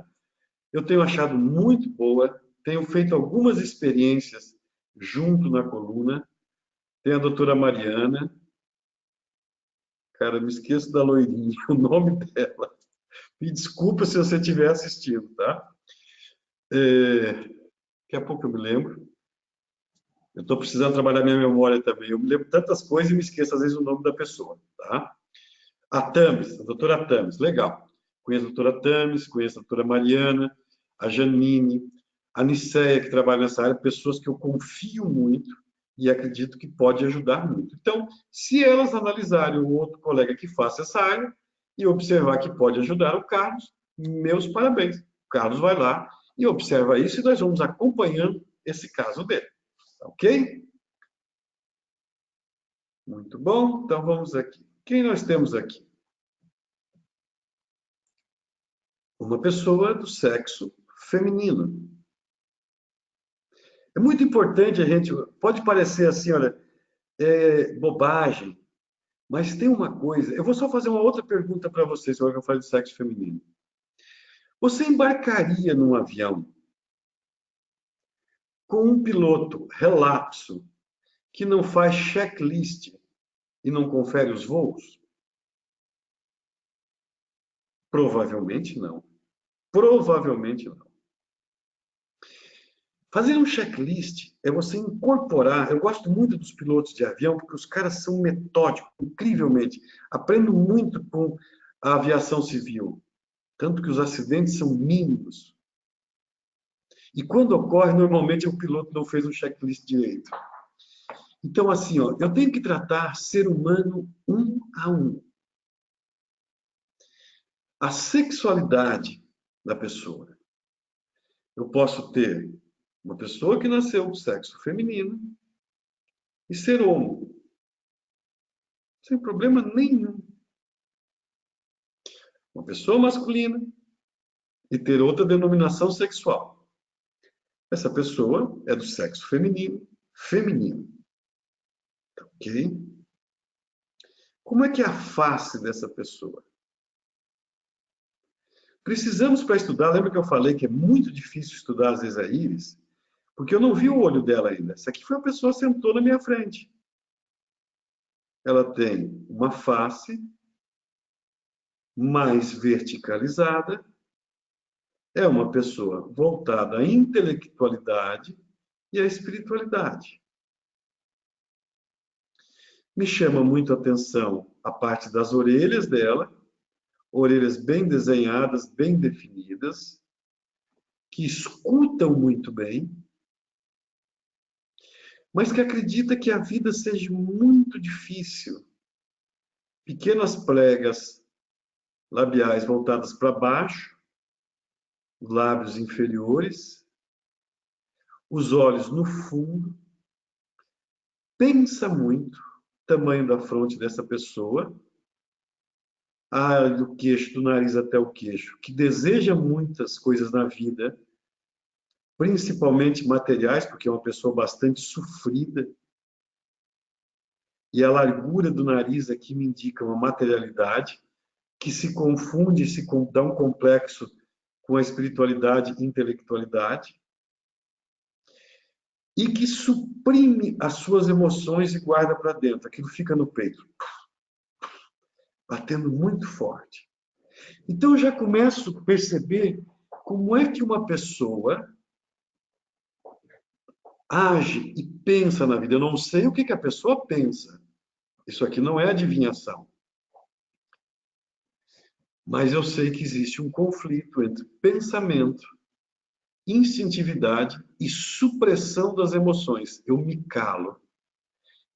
Speaker 1: Eu tenho achado muito boa. Tenho feito algumas experiências junto na coluna. Tem a doutora Mariana. Cara, me esqueço da loirinha, o nome dela. Me desculpa se você estiver assistindo, tá? Daqui a pouco eu me lembro. Eu estou precisando trabalhar minha memória também. Eu me lembro tantas coisas e me esqueço, às vezes, o nome da pessoa, tá? A Tamis, a doutora Tamis, legal. Conheço a doutora Tamis, conheço a doutora Mariana, a Janine, a Niceia, que trabalha nessa área, pessoas que eu confio muito e acredito que pode ajudar muito. Então, se elas analisarem o outro colega que faça essa área e observar que pode ajudar o Carlos, meus parabéns. O Carlos vai lá E observa isso e nós vamos acompanhando esse caso dele. Ok? Muito bom. Então vamos aqui. Quem nós temos aqui? Uma pessoa do sexo feminino. É muito importante a gente... Pode parecer assim, olha, bobagem, mas tem uma coisa. Eu vou só fazer uma outra pergunta para vocês, agora que eu falo de sexo feminino. Você embarcaria num avião com um piloto relapso que não faz checklist e não confere os voos? Provavelmente não. Provavelmente não. Fazer um checklist é você incorporar. Eu gosto muito dos pilotos de avião, porque os caras são metódicos, incrivelmente. Aprendo muito com a aviação civil. Tanto que os acidentes são mínimos. E quando ocorre, normalmente o piloto não fez um checklist direito. Então, assim, ó, eu tenho que tratar ser humano um a um. A sexualidade da pessoa. Eu posso ter uma pessoa que nasceu do sexo feminino e ser homo, sem problema nenhum. Uma pessoa masculina e ter outra denominação sexual. Essa pessoa é do sexo feminino, feminino. Ok? Como é que é a face dessa pessoa? Precisamos para estudar, lembra que eu falei que é muito difícil estudar às vezes a íris? Porque eu não vi o olho dela ainda. Essa aqui foi uma pessoa que sentou na minha frente. Ela tem uma face mais verticalizada, é uma pessoa voltada à intelectualidade e à espiritualidade. Me chama muito a atenção a parte das orelhas dela, orelhas bem desenhadas, bem definidas, que escutam muito bem, mas que acredita que a vida seja muito difícil. Pequenas pregas labiais voltadas para baixo, os lábios inferiores, os olhos no fundo, pensa muito, tamanho da fronte dessa pessoa, do queixo, do nariz até o queixo, que deseja muitas coisas na vida, principalmente materiais, porque é uma pessoa bastante sofrida, e a largura do nariz aqui me indica uma materialidade que se confunde, se dá um complexo com a espiritualidade e intelectualidade, e que suprime as suas emoções e guarda para dentro. Aquilo fica no peito, batendo muito forte. Então eu já começo a perceber como é que uma pessoa age e pensa na vida. Eu não sei o que a pessoa pensa. Isso aqui não é adivinhação. Mas eu sei que existe um conflito entre pensamento, instintividade e supressão das emoções. Eu me calo.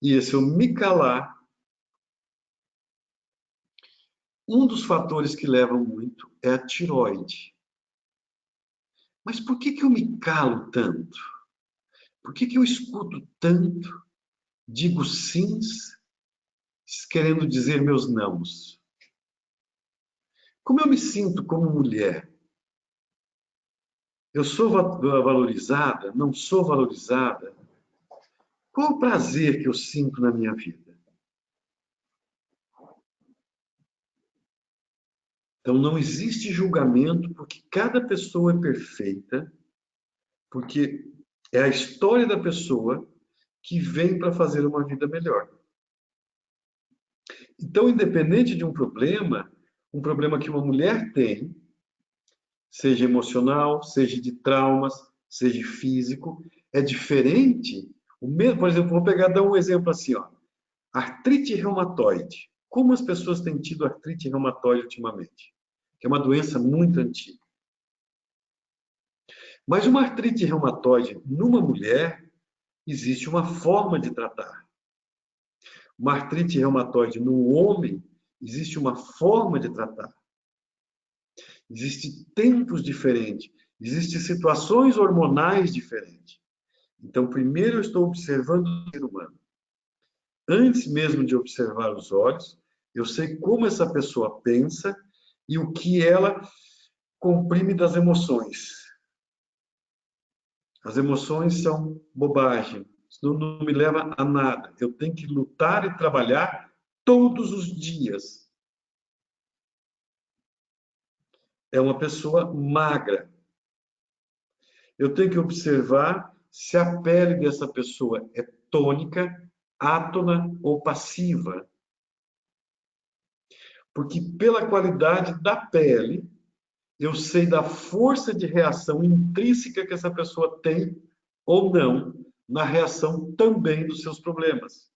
Speaker 1: E esse eu me calar, um dos fatores que levam muito é a tireoide. Mas por que eu me calo tanto? Por que eu escuto tanto? Digo sims, querendo dizer meus nãos. Como eu me sinto como mulher? Eu sou valorizada? Não sou valorizada? Qual o prazer que eu sinto na minha vida? Então, não existe julgamento, porque cada pessoa é perfeita, porque é a história da pessoa que vem para fazer uma vida melhor. Então, independente de um problema que uma mulher tem, seja emocional, seja de traumas, seja físico, é diferente. O mesmo, por exemplo, dar um exemplo assim, ó. Artrite reumatoide. Como as pessoas têm tido artrite reumatoide ultimamente? Que é uma doença muito antiga. Mas uma artrite reumatoide numa mulher, existe uma forma de tratar. Uma artrite reumatoide no homem, existe uma forma de tratar. Existem tempos diferentes. Existem situações hormonais diferentes. Então, primeiro eu estou observando o ser humano. Antes mesmo de observar os olhos, eu sei como essa pessoa pensa e o que ela comprime das emoções. As emoções são bobagem, isso não me leva a nada. Eu tenho que lutar e trabalhar todos os dias. É uma pessoa magra. Eu tenho que observar se a pele dessa pessoa é tônica, átona ou passiva. Porque pela qualidade da pele, eu sei da força de reação intrínseca que essa pessoa tem ou não na reação também dos seus problemas.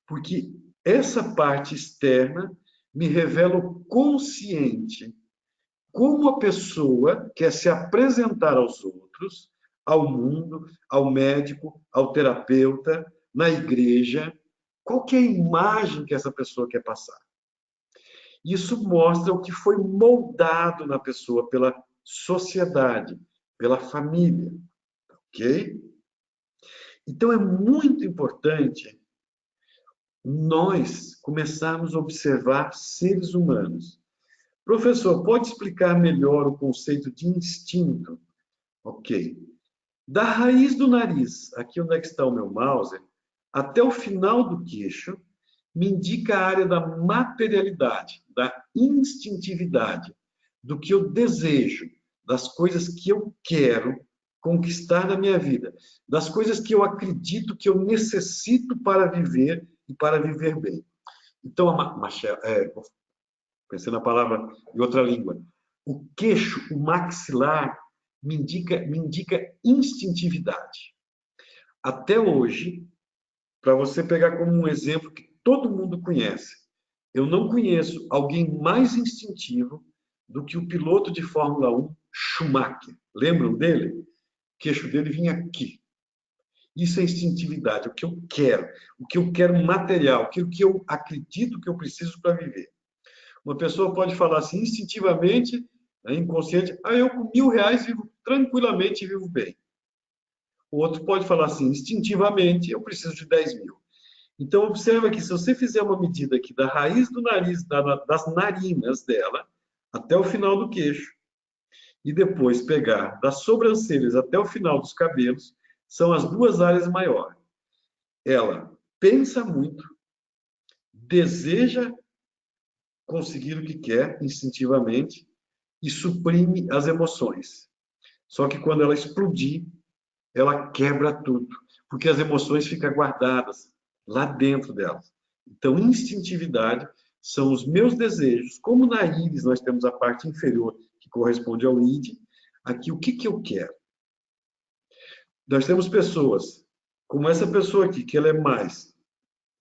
Speaker 1: Porque essa parte externa me revela o consciente, como a pessoa quer se apresentar aos outros, ao mundo, ao médico, ao terapeuta, na igreja, qual que é a imagem que essa pessoa quer passar. Isso mostra o que foi moldado na pessoa pela sociedade, pela família, ok? Então é muito importante nós começarmos a observar seres humanos. Professor, pode explicar melhor o conceito de instinto? Ok. Da raiz do nariz, aqui onde é que está o meu mouse, até o final do queixo, me indica a área da materialidade, da instintividade, do que eu desejo, das coisas que eu quero conquistar na minha vida, das coisas que eu acredito que eu necessito para viver e para viver bem. Então, pensei na palavra em outra língua, o queixo, o maxilar, me indica instintividade. Até hoje, para você pegar como um exemplo que todo mundo conhece, eu não conheço alguém mais instintivo do que o piloto de Fórmula 1, Schumacher. Lembram dele? O queixo dele vinha aqui. Isso é instintividade, o que eu quero material, aquilo que eu acredito que eu preciso para viver. Uma pessoa pode falar assim, instintivamente, inconsciente, eu com R$ 1.000 vivo tranquilamente e vivo bem. O outro pode falar assim, instintivamente, eu preciso de 10 mil. Então, observa que se você fizer uma medida aqui da raiz do nariz, das narinas dela, até o final do queixo, e depois pegar das sobrancelhas até o final dos cabelos, são as duas áreas maiores. Ela pensa muito, deseja conseguir o que quer instintivamente e suprime as emoções. Só que quando ela explodir, ela quebra tudo, porque as emoções ficam guardadas lá dentro delas. Então, instintividade são os meus desejos. Como na íris nós temos a parte inferior que corresponde ao id, aqui o que eu quero? Nós temos pessoas, como essa pessoa aqui, que ela é mais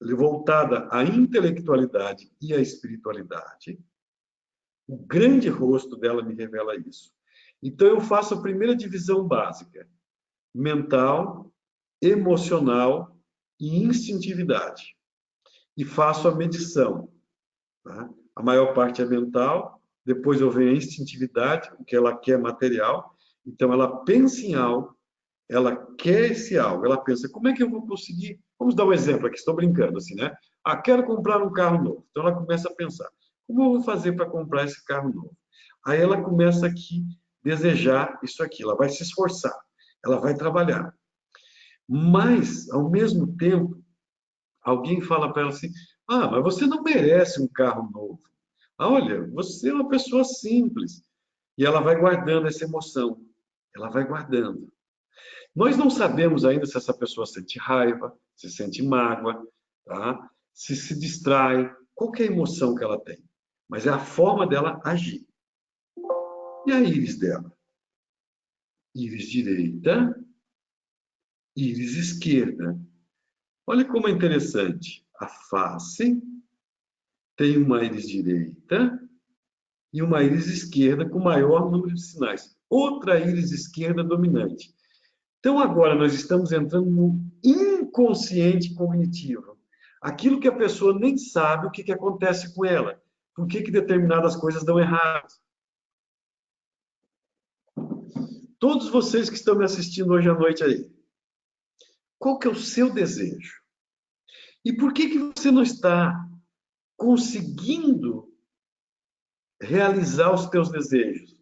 Speaker 1: voltada à intelectualidade e à espiritualidade. O grande rosto dela me revela isso. Então, eu faço a primeira divisão básica: mental, emocional e instintividade. E faço a medição. Tá? A maior parte é mental, depois eu venho a instintividade, o que ela quer material. Então, ela pensa em algo, ela quer esse algo, ela pensa, como é que eu vou conseguir? Vamos dar um exemplo aqui, estou brincando assim, né? Quero comprar um carro novo. Então, ela começa a pensar, como eu vou fazer para comprar esse carro novo? Aí ela começa aqui desejar isso aqui, ela vai se esforçar, ela vai trabalhar. Mas, ao mesmo tempo, alguém fala para ela assim, mas você não merece um carro novo. Olha, você é uma pessoa simples. E ela vai guardando essa emoção, ela vai guardando. Nós não sabemos ainda se essa pessoa sente raiva, se sente mágoa, tá? Se distrai, qualquer emoção que ela tem. Mas é a forma dela agir. E a íris dela? Íris direita, íris esquerda. Olha como é interessante. A face tem uma íris direita e uma íris esquerda com maior número de sinais. Outra íris esquerda dominante. Então, agora nós estamos entrando no inconsciente cognitivo. Aquilo que a pessoa nem sabe o que acontece com ela. Por que determinadas coisas dão errado. todos vocês que estão me assistindo hoje à noite aí, qual que é o seu desejo? E por que você não está conseguindo realizar os teus desejos?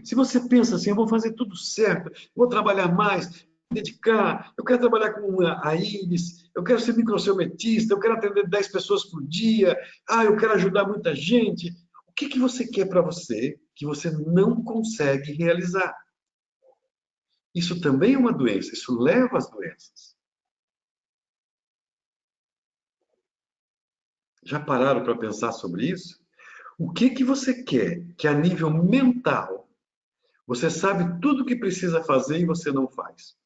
Speaker 1: Se você pensa assim, eu vou fazer tudo certo, vou trabalhar mais, me dedicar, eu quero trabalhar com a Iris, eu quero ser microcelmetista, eu quero atender 10 pessoas por dia, eu quero ajudar muita gente. O que você quer para você que você não consegue realizar? Isso também é uma doença, isso leva às doenças. Já pararam para pensar sobre isso? O que você quer que a nível mental você sabe tudo o que precisa fazer e você não faz?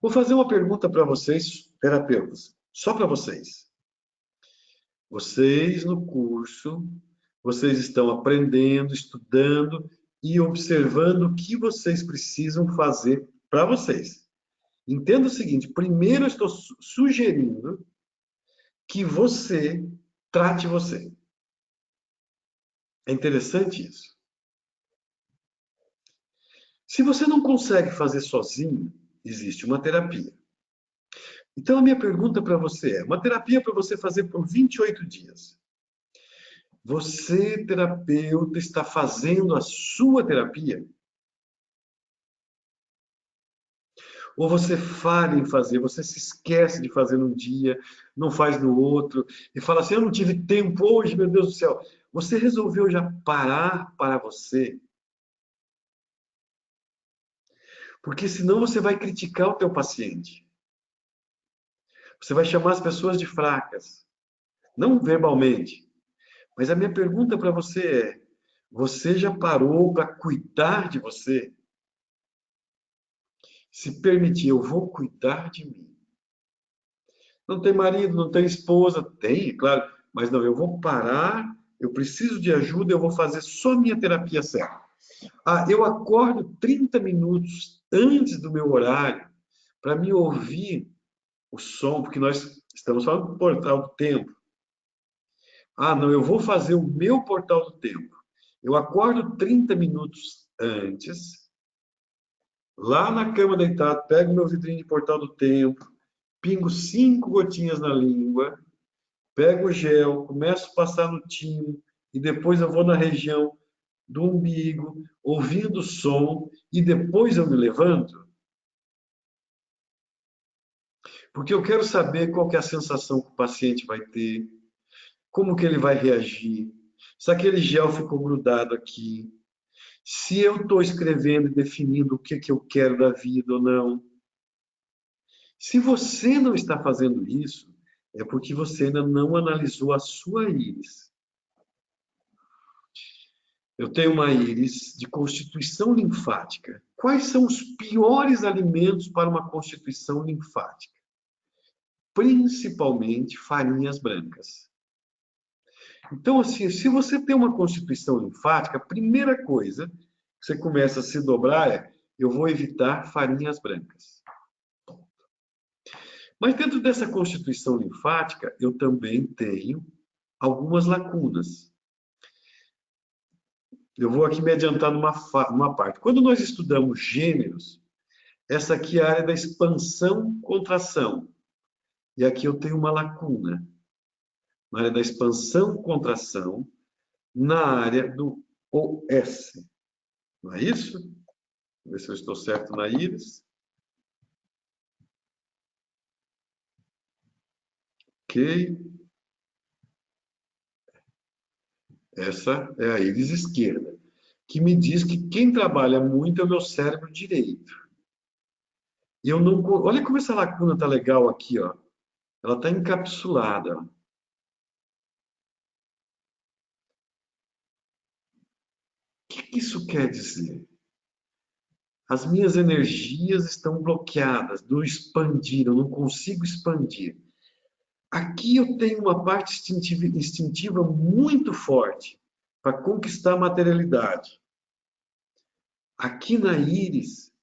Speaker 1: Vou fazer uma pergunta para vocês, terapeutas, só para vocês. Vocês no curso, vocês estão aprendendo, estudando e observando o que vocês precisam fazer para vocês. Entenda o seguinte: primeiro eu estou sugerindo que você trate você. É interessante isso. Se você não consegue fazer sozinho, existe uma terapia. Então, a minha pergunta para você é: uma terapia para você fazer por 28 dias. Você, terapeuta, está fazendo a sua terapia? Ou você falha em fazer, você se esquece de fazer num dia, não faz no outro, e fala assim: eu não tive tempo hoje, meu Deus do céu. Você resolveu já parar para você? Porque senão você vai criticar o teu paciente. Você vai chamar as pessoas de fracas. Não verbalmente. Mas a minha pergunta para você é: você já parou para cuidar de você? Se permitir, eu vou cuidar de mim. Não tem marido, não tem esposa? Tem, claro. Mas não, eu vou parar, eu preciso de ajuda, eu vou fazer só minha terapia certa. Eu acordo 30 minutos antes do meu horário para me ouvir o som, porque nós estamos falando do portal do tempo. Não, eu vou fazer o meu portal do tempo. Eu acordo 30 minutos antes, lá na cama deitado, pego meu vidrinho de portal do tempo, pingo 5 gotinhas na língua, pego o gel, começo a passar no timo, e depois eu vou na região do umbigo, ouvindo o som, e depois eu me levanto, porque eu quero saber qual que é a sensação que o paciente vai ter, como que ele vai reagir, se aquele gel ficou grudado aqui, se eu estou escrevendo e definindo o que eu quero da vida ou não. Se você não está fazendo isso, é porque você ainda não analisou a sua íris. Eu tenho uma íris de constituição linfática. Quais são os piores alimentos para uma constituição linfática? Principalmente farinhas brancas. Então, assim, se você tem uma constituição linfática, a primeira coisa que você começa a se dobrar é: eu vou evitar farinhas brancas. Mas dentro dessa constituição linfática, eu também tenho algumas lacunas. Eu vou aqui me adiantar numa parte. Quando nós estudamos gêneros, essa aqui é a área da expansão-contração. E aqui eu tenho uma lacuna. Na área da expansão-contração, na área do OS. Não é isso? Vou ver se eu estou certo na íris. Ok. Essa é a íris esquerda, que me diz que quem trabalha muito é o meu cérebro direito. E eu não. Olha como essa lacuna está legal aqui, ó. Ela está encapsulada. O que isso quer dizer? As minhas energias estão bloqueadas, não expandiram, não consigo expandir. Aqui eu tenho uma parte instintiva muito forte para conquistar a materialidade. Aqui na íris,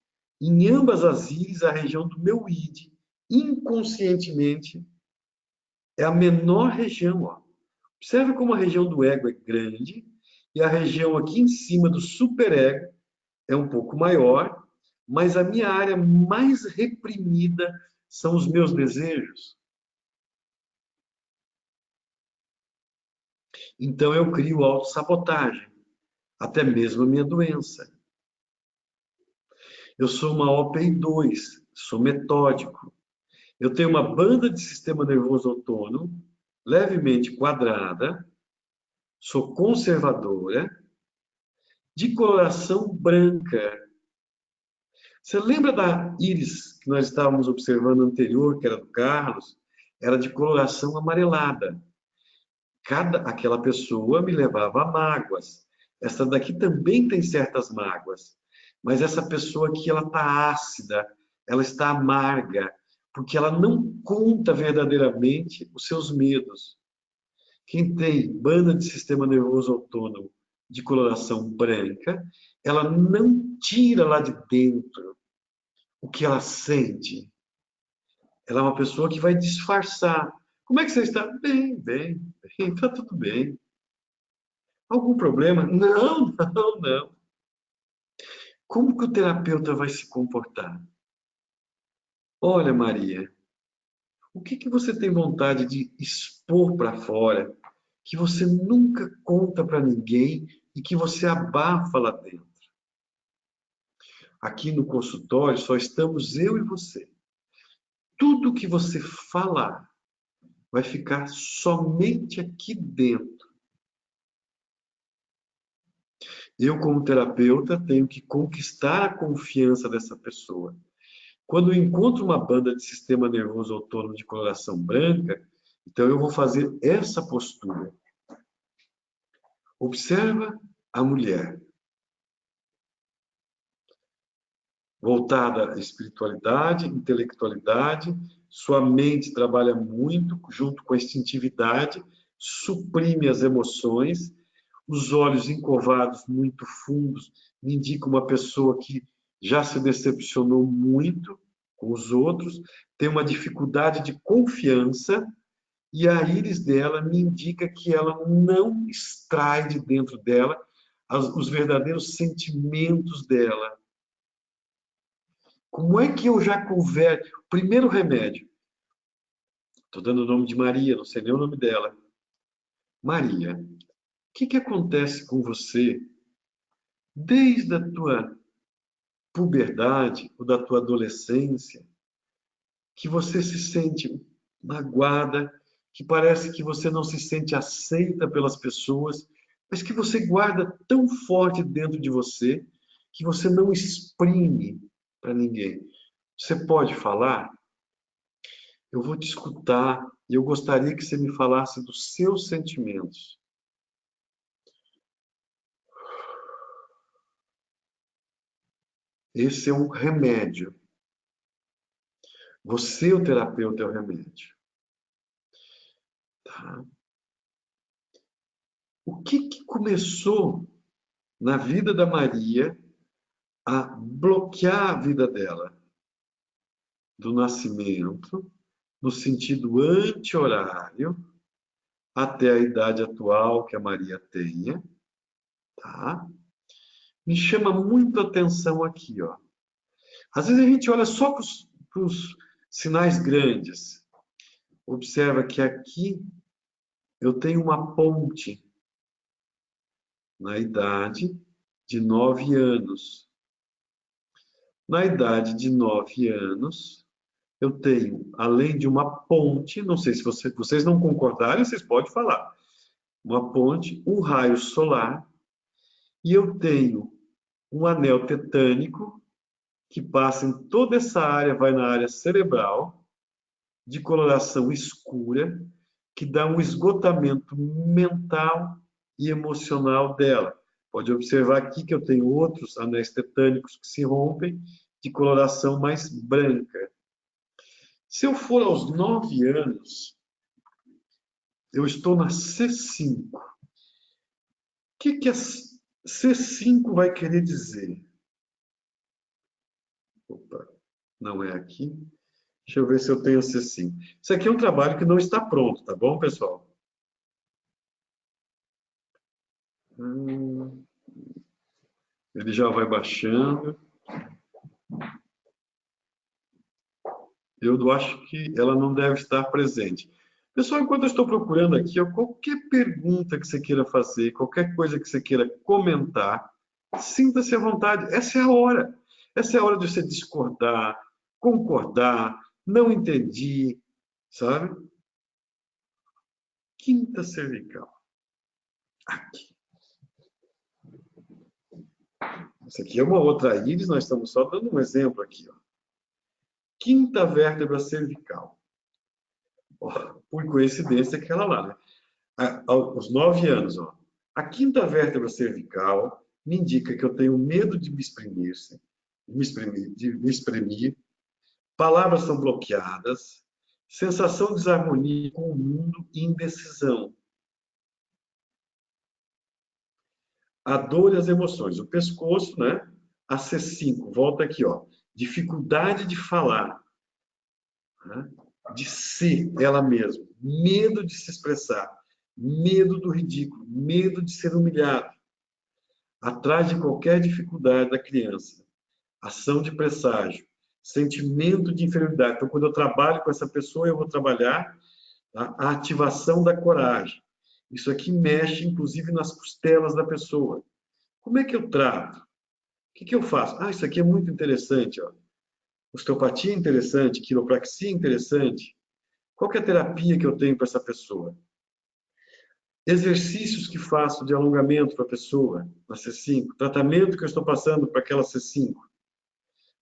Speaker 1: em ambas as íris, a região do meu id, inconscientemente, é a menor região. Ó. Observe como a região do ego é grande e a região aqui em cima do superego é um pouco maior, mas a minha área mais reprimida são os meus desejos. Então eu crio autossabotagem, até mesmo a minha doença. Eu sou uma OPI2, sou metódico. Eu tenho uma banda de sistema nervoso autônomo, levemente quadrada, sou conservadora, de coloração branca. Você lembra da íris que nós estávamos observando anterior, que era do Carlos? Era de coloração amarelada. Aquela pessoa me levava a mágoas. Essa daqui também tem certas mágoas. Mas essa pessoa aqui, ela está ácida, ela está amarga, porque ela não conta verdadeiramente os seus medos. Quem tem banda de sistema nervoso autônomo de coloração branca, ela não tira lá de dentro o que ela sente. Ela é uma pessoa que vai disfarçar. Como é que você está? Bem, bem, bem, está tudo bem. Algum problema? Não, não, não. Como que o terapeuta vai se comportar? Olha, Maria, o que que você tem vontade de expor para fora, que você nunca conta para ninguém e que você abafa lá dentro? Aqui no consultório só estamos eu e você. Tudo que você falar vai ficar somente aqui dentro. Eu, como terapeuta, tenho que conquistar a confiança dessa pessoa. Quando eu encontro uma banda de sistema nervoso autônomo de coloração branca, então eu vou fazer essa postura. Observa a mulher. Voltada à espiritualidade, intelectualidade, sua mente trabalha muito junto com a instintividade, suprime as emoções, os olhos encovados muito fundos me indicam uma pessoa que já se decepcionou muito com os outros, tem uma dificuldade de confiança e a íris dela me indica que ela não extrai de dentro dela os verdadeiros sentimentos dela. Como é que eu já converso? Primeiro remédio. Estou dando o nome de Maria, não sei nem o nome dela. Maria, o que acontece com você desde a tua puberdade ou da tua adolescência, que você se sente magoada, que parece que você não se sente aceita pelas pessoas, mas que você guarda tão forte dentro de você que você não exprime para ninguém. Você pode falar? Eu vou te escutar e eu gostaria que você me falasse dos seus sentimentos. Esse é um remédio. Você, o terapeuta, é o remédio. Tá? O que começou na vida da Maria a bloquear a vida dela? Do nascimento, no sentido anti-horário, até a idade atual que a Maria tenha. Tá? Me chama muito a atenção aqui, ó. Às vezes a gente olha só para os sinais grandes. Observa que aqui eu tenho uma ponte na idade de 9 anos. Na idade de 9 anos, eu tenho, além de uma ponte, não sei se vocês não concordarem, vocês podem falar, uma ponte, um raio solar, e eu tenho um anel tetânico que passa em toda essa área, vai na área cerebral, de coloração escura, que dá um esgotamento mental e emocional dela. Pode observar aqui que eu tenho outros anéis tetânicos que se rompem, de coloração mais branca. Se eu for aos 9 anos, eu estou na C5. O que a C5 vai querer dizer? Opa, não é aqui. Deixa eu ver se eu tenho C5. Isso aqui é um trabalho que não está pronto, tá bom, pessoal? Ele já vai baixando. Eu acho que ela não deve estar presente. Pessoal, enquanto eu estou procurando aqui, ó, qualquer pergunta que você queira fazer, qualquer coisa que você queira comentar, sinta-se à vontade. Essa é a hora. Essa é a hora de você discordar, concordar, não entendi, sabe? Quinta cervical. Aqui. Essa aqui é uma outra íris, nós estamos só dando um exemplo aqui. Ó. Quinta vértebra cervical. Ó, por coincidência, aquela lá, né? Aos 9 anos, ó. A quinta vértebra cervical me indica que eu tenho medo de me exprimir, de me exprimir, palavras são bloqueadas, sensação de desarmonia com o mundo e indecisão. A dor e as emoções. O pescoço, né? A C5, volta aqui, ó. Dificuldade de falar, né? De ser ela mesma, medo de se expressar, medo do ridículo, medo de ser humilhado. Atrás de qualquer dificuldade da criança, ação de presságio, sentimento de inferioridade. Então, quando eu trabalho com essa pessoa, eu vou trabalhar a ativação da coragem. Isso aqui mexe, inclusive, nas costelas da pessoa. Como é que eu trato? O que eu faço? Ah, isso aqui é muito interessante. Ó. Osteopatia é interessante, quiropraxia é interessante. Qual que é a terapia que eu tenho para essa pessoa? Exercícios que faço de alongamento para a pessoa, na C5. Tratamento que eu estou passando para aquela C5.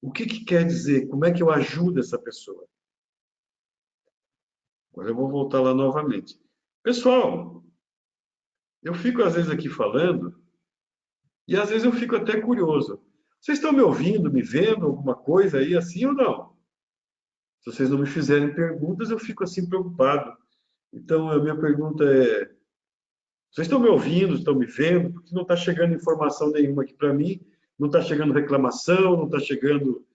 Speaker 1: O que quer dizer? Como é que eu ajudo essa pessoa? Agora eu vou voltar lá novamente. Pessoal, eu fico às vezes aqui falando e às vezes eu fico até curioso. Vocês estão me ouvindo, me vendo, alguma coisa aí assim ou não? Se vocês não me fizerem perguntas, eu fico assim preocupado. Então, a minha pergunta é: vocês estão me ouvindo, estão me vendo? Porque não está chegando informação nenhuma aqui para mim, não está chegando reclamação, não está chegando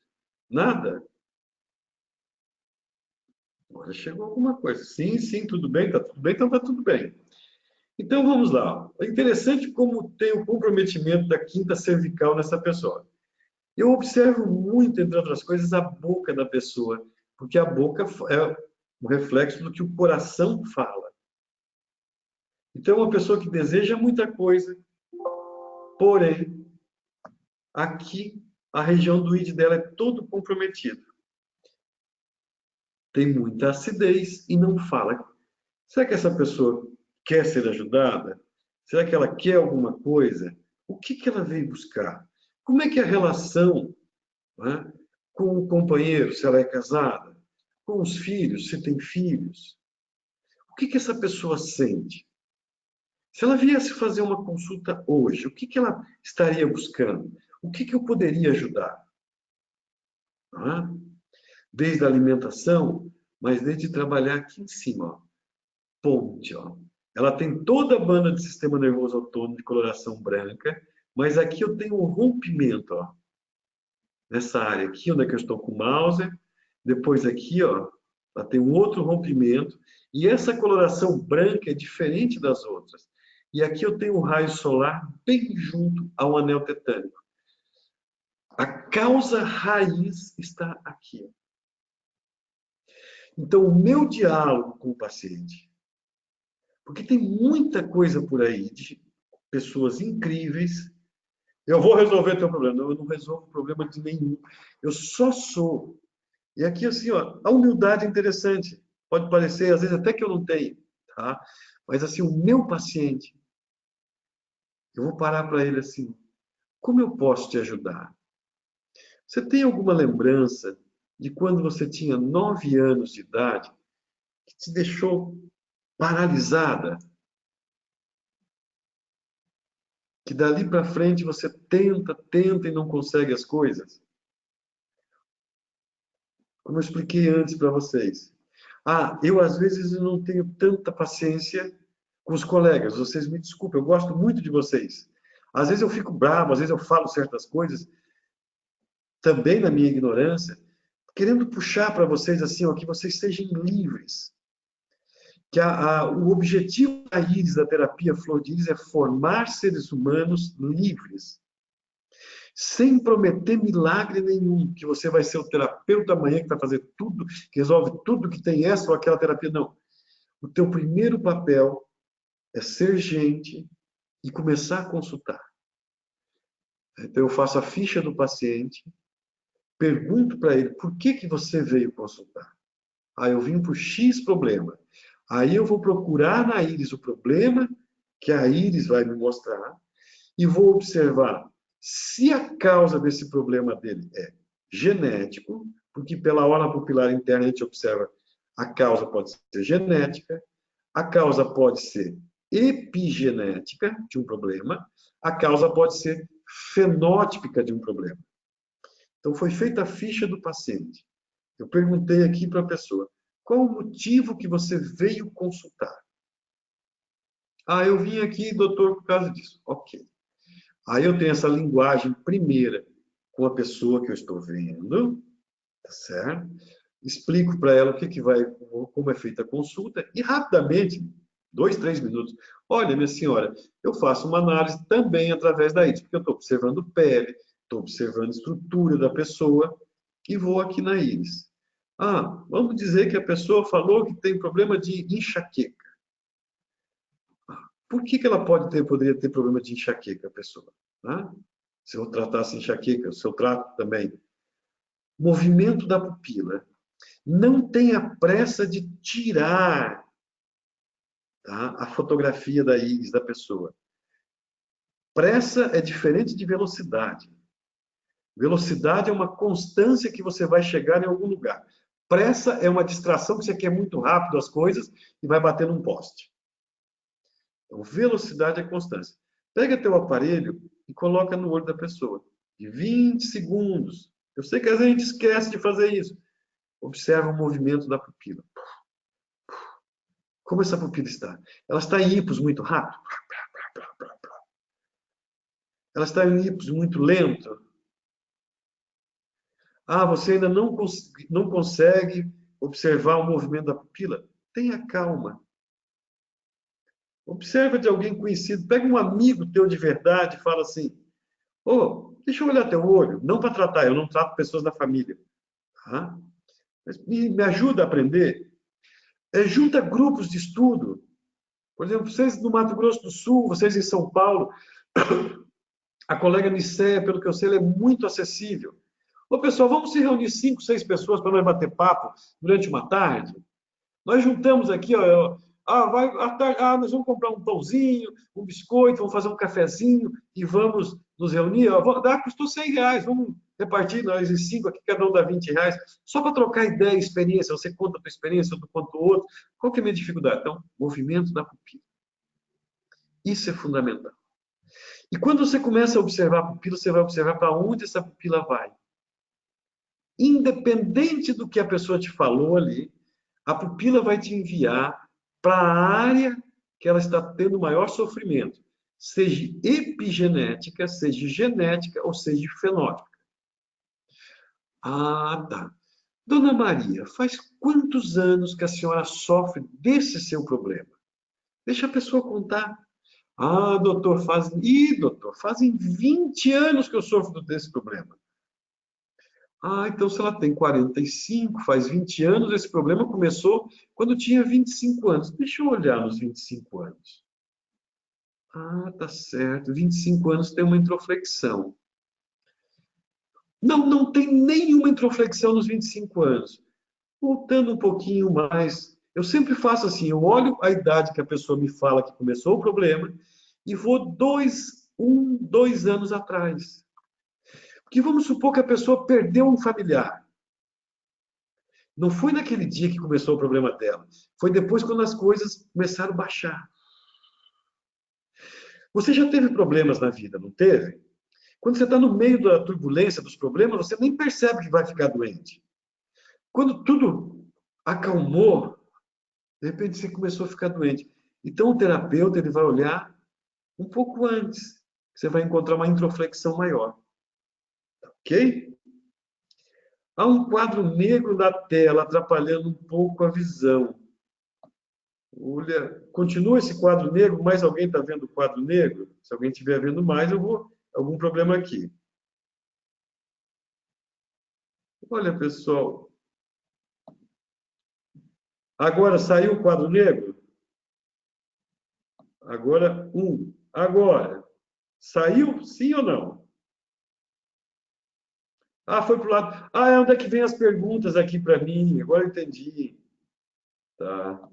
Speaker 1: nada. Agora chegou alguma coisa. Sim, sim, tudo bem, está tudo bem, então está tudo bem. Então vamos lá. É interessante como tem o comprometimento da quinta cervical nessa pessoa. Eu observo muito, entre outras coisas, a boca da pessoa, porque a boca é um reflexo do que o coração fala. Então, é uma pessoa que deseja muita coisa, porém, aqui a região do id dela é todo comprometido. Tem muita acidez e não fala. Será que essa pessoa quer ser ajudada? Será que ela quer alguma coisa? O que ela veio buscar? Como é que é a relação, né, com o companheiro, se ela é casada? Com os filhos, se tem filhos? O que essa pessoa sente? Se ela viesse fazer uma consulta hoje, o que ela estaria buscando? O que eu poderia ajudar? Desde a alimentação, mas desde trabalhar aqui em cima, ó, ponte. Ó. Ela tem toda a banda de sistema nervoso autônomo de coloração branca, mas aqui eu tenho um rompimento, ó, nessa área aqui, onde é que eu estou com o mouse. Depois aqui, ó, ela tem um outro rompimento, e essa coloração branca é diferente das outras. E aqui eu tenho um raio solar bem junto ao anel tetânico. A causa raiz está aqui. Então, o meu diálogo com o paciente, porque tem muita coisa por aí de pessoas incríveis. Eu vou resolver teu problema. Não, eu não resolvo problema de nenhum. Eu só sou. E aqui, assim, ó, a humildade é interessante. Pode parecer, às vezes, até que eu não tenho. Tá? Mas, assim, o meu paciente, eu vou parar para ele assim: como eu posso te ajudar? Você tem alguma lembrança de quando você tinha 9 anos de idade que te deixou paralisada? Que dali para frente você tenta, tenta e não consegue as coisas? Como eu expliquei antes para vocês. Ah, eu às vezes não tenho tanta paciência com os colegas. Vocês me desculpem, eu gosto muito de vocês. Às vezes eu fico bravo, às vezes eu falo certas coisas, também na minha ignorância, querendo puxar para vocês assim, ó, que vocês sejam livres. Que o objetivo da IRIS, da terapia Flor de Íris, é formar seres humanos livres. sem prometer milagre nenhum, que você vai ser o terapeuta amanhã que vai fazer tudo, que resolve tudo que tem essa ou aquela terapia. Não. O teu primeiro papel é ser gente e começar a consultar. Então, eu faço a ficha do paciente, pergunto para ele, por que você veio consultar? Ah, eu vim por X problema. Aí eu vou procurar na íris o problema que a íris vai me mostrar e vou observar se a causa desse problema dele é genético, porque pela orla pupilar interna a gente observa a causa pode ser genética, a causa pode ser epigenética de um problema, a causa pode ser fenótipica de um problema. Então, foi feita a ficha do paciente. Eu perguntei aqui para a pessoa, qual o motivo que você veio consultar? Ah, eu vim aqui, doutor, por causa disso. Ok. Aí eu tenho essa linguagem primeira com a pessoa que eu estou vendo, tá certo? Explico para ela o que vai, como é feita a consulta e rapidamente, 2, 3 minutos. Olha, minha senhora, eu faço uma análise também através da íris, porque eu estou observando pele, estou observando a estrutura da pessoa e vou aqui na íris. Ah, vamos dizer que a pessoa falou que tem problema de enxaqueca. Por que ela poderia ter problema de enxaqueca, a pessoa? Tá? Se eu tratasse enxaqueca, se eu trato também. Movimento da pupila. Não tenha pressa de tirar, tá, a fotografia da íris da pessoa. Pressa é diferente de velocidade. Velocidade é uma constância que você vai chegar em algum lugar. Pressa é uma distração que você quer muito rápido as coisas e vai bater num poste. Então, velocidade é constância. Pega teu aparelho e coloca no olho da pessoa. De 20 segundos. Eu sei que às vezes a gente esquece de fazer isso. Observa o movimento da pupila. Como essa pupila está? Ela está em hipos muito rápido? Ela está em hipos muito lento? Ah, você ainda não consegue observar o movimento da pupila? Tenha calma. Observa de alguém conhecido. Pega um amigo teu de verdade e fala assim, ô, deixa eu olhar teu olho. Não para tratar, eu não trato pessoas da família. Tá? Mas me ajuda a aprender. Junta grupos de estudo. Por exemplo, vocês no Mato Grosso do Sul, vocês em São Paulo, a colega Nicéia, pelo que eu sei, ela é muito acessível. Ô, pessoal, vamos se reunir 5, 6 pessoas para nós bater papo durante uma tarde? Nós juntamos aqui, ó, nós vamos comprar um pãozinho, um biscoito, vamos fazer um cafezinho e vamos nos reunir. Ó, custou R$100, vamos repartir nós em 5 aqui, cada um dá R$20, só para trocar ideia e experiência. Você conta a tua experiência, eu conto o outro. Qual que é a minha dificuldade? Então, movimento da pupila. Isso é fundamental. E quando você começa a observar a pupila, você vai observar para onde essa pupila vai. Independente do que a pessoa te falou ali, a pupila vai te enviar para a área que ela está tendo maior sofrimento, seja epigenética, seja genética ou seja fenótica. Ah, tá. Dona Maria, faz quantos anos que a senhora sofre desse seu problema? Deixa a pessoa contar. Ah, doutor, fazem 20 anos que eu sofro desse problema. Ah, então se ela tem 45, faz 20 anos, esse problema começou quando tinha 25 anos. Deixa eu olhar nos 25 anos. Ah, tá certo. 25 anos tem uma introflexão. Não tem nenhuma introflexão nos 25 anos. Voltando um pouquinho mais, eu sempre faço assim, eu olho a idade que a pessoa me fala que começou o problema e vou 2 anos atrás. Porque vamos supor que a pessoa perdeu um familiar. Não foi naquele dia que começou o problema dela. Foi depois quando as coisas começaram a baixar. Você já teve problemas na vida, não teve? Quando você está no meio da turbulência dos problemas, você nem percebe que vai ficar doente. Quando tudo acalmou, de repente você começou a ficar doente. Então o terapeuta ele vai olhar um pouco antes. Você vai encontrar uma introflexão maior. Ok? Há um quadro negro na tela atrapalhando um pouco a visão. Olha, continua esse quadro negro, mais alguém está vendo o quadro negro? Se alguém estiver vendo mais, eu vou algum problema aqui. Olha, pessoal. Agora saiu o quadro negro? Agora, Agora, saiu sim ou não? Ah, foi para o lado. Ah, é onde é que vem as perguntas aqui para mim? Agora eu entendi. Tá.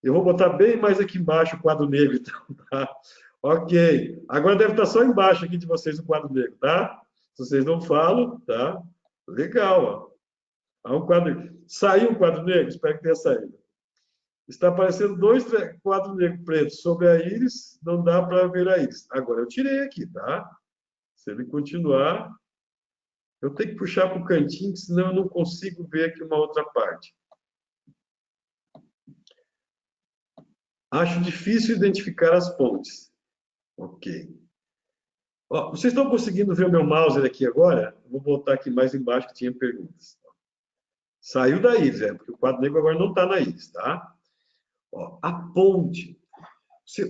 Speaker 1: Eu vou botar bem mais aqui embaixo o quadro negro, então, tá? Ok. Agora deve estar só embaixo aqui de vocês o quadro negro, tá? Se vocês não falam, tá? Legal, ó. Há um quadro negro. Saiu o quadro negro? Espero que tenha saído. Está aparecendo dois quadros negros pretos sobre a íris, não dá para ver a íris. Agora eu tirei aqui, tá? Se ele continuar, eu tenho que puxar para o cantinho, senão eu não consigo ver aqui uma outra parte. Acho difícil identificar as pontes. Ok. Ó, vocês estão conseguindo ver o meu mouse aqui agora? Vou voltar aqui mais embaixo que tinha perguntas. Saiu da íris, porque o quadro negro agora não está na íris, tá? Ó, a ponte.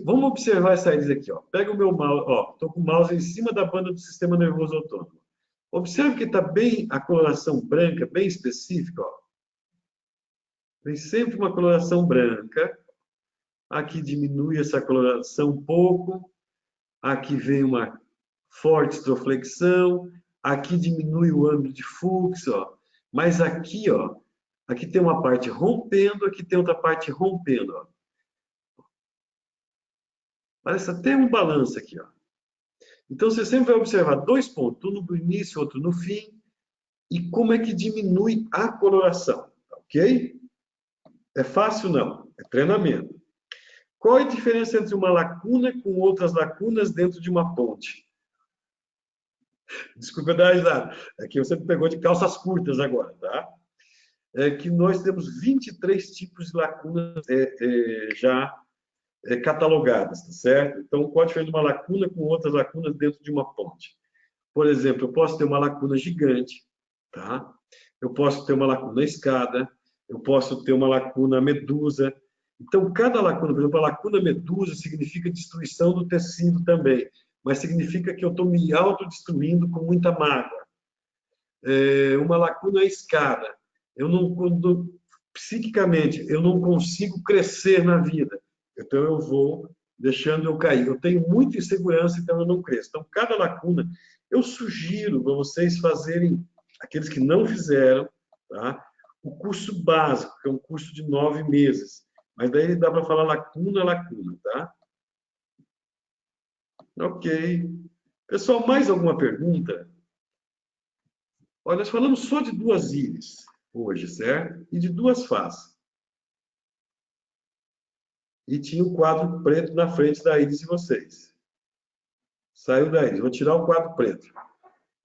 Speaker 1: Vamos observar essa íris aqui, ó. Pega o meu mouse, ó, estou com o mouse em cima da banda do sistema nervoso autônomo. Observe que está bem a coloração branca, bem específica, ó. Tem sempre uma coloração branca. Aqui diminui essa coloração um pouco. Aqui vem uma forte estroflexão. Aqui diminui o ângulo de fluxo, ó. Mas aqui, ó, aqui tem uma parte rompendo, aqui tem outra parte rompendo, ó. Parece até um balanço aqui, ó. Então, você sempre vai observar dois pontos, um no início, outro no fim, e como é que diminui a coloração, ok? É fácil? Não. É treinamento. Qual é a diferença entre uma lacuna com outras lacunas dentro de uma ponte? Desculpa dar risada. É que você pegou de calças curtas agora, tá? É que nós temos 23 tipos de lacunas já catalogadas, tá certo? Então, qual a diferença de uma lacuna com outras lacunas dentro de uma ponte? Por exemplo, eu posso ter uma lacuna gigante, tá? Eu posso ter uma lacuna escada, eu posso ter uma lacuna medusa. Então, cada lacuna, por exemplo, a lacuna medusa significa destruição do tecido também, mas significa que eu estou me autodestruindo com muita mágoa. Uma lacuna escada, eu não, psiquicamente, eu não consigo crescer na vida. Então, eu vou deixando eu cair. Eu tenho muita insegurança, então eu não cresço. Então, cada lacuna, eu sugiro para vocês fazerem, aqueles que não fizeram, tá? O curso básico, que é um curso de 9 meses. Mas daí dá para falar lacuna a lacuna, tá? Ok. Pessoal, mais alguma pergunta? Olha, nós falamos só de duas íris hoje, certo? E de duas faces. E tinha o quadro preto na frente da íris de vocês. Saiu da íris. Vou tirar o quadro preto.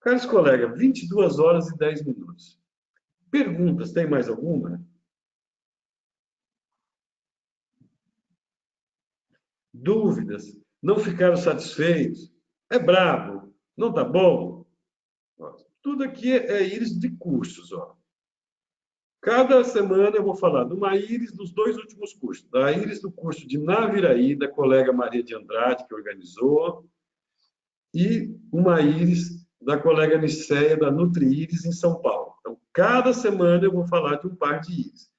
Speaker 1: Caros colegas, 22 horas e 10 minutos. Perguntas, tem mais alguma? Dúvidas? Não ficaram satisfeitos? É brabo? Não tá bom? Tudo aqui é íris de cursos, ó. Cada semana eu vou falar de uma íris dos dois últimos cursos. Da íris do curso de Naviraí, da colega Maria de Andrade, que organizou, e uma íris da colega Niceia, da NutriÍris, em São Paulo. Então, cada semana eu vou falar de um par de íris.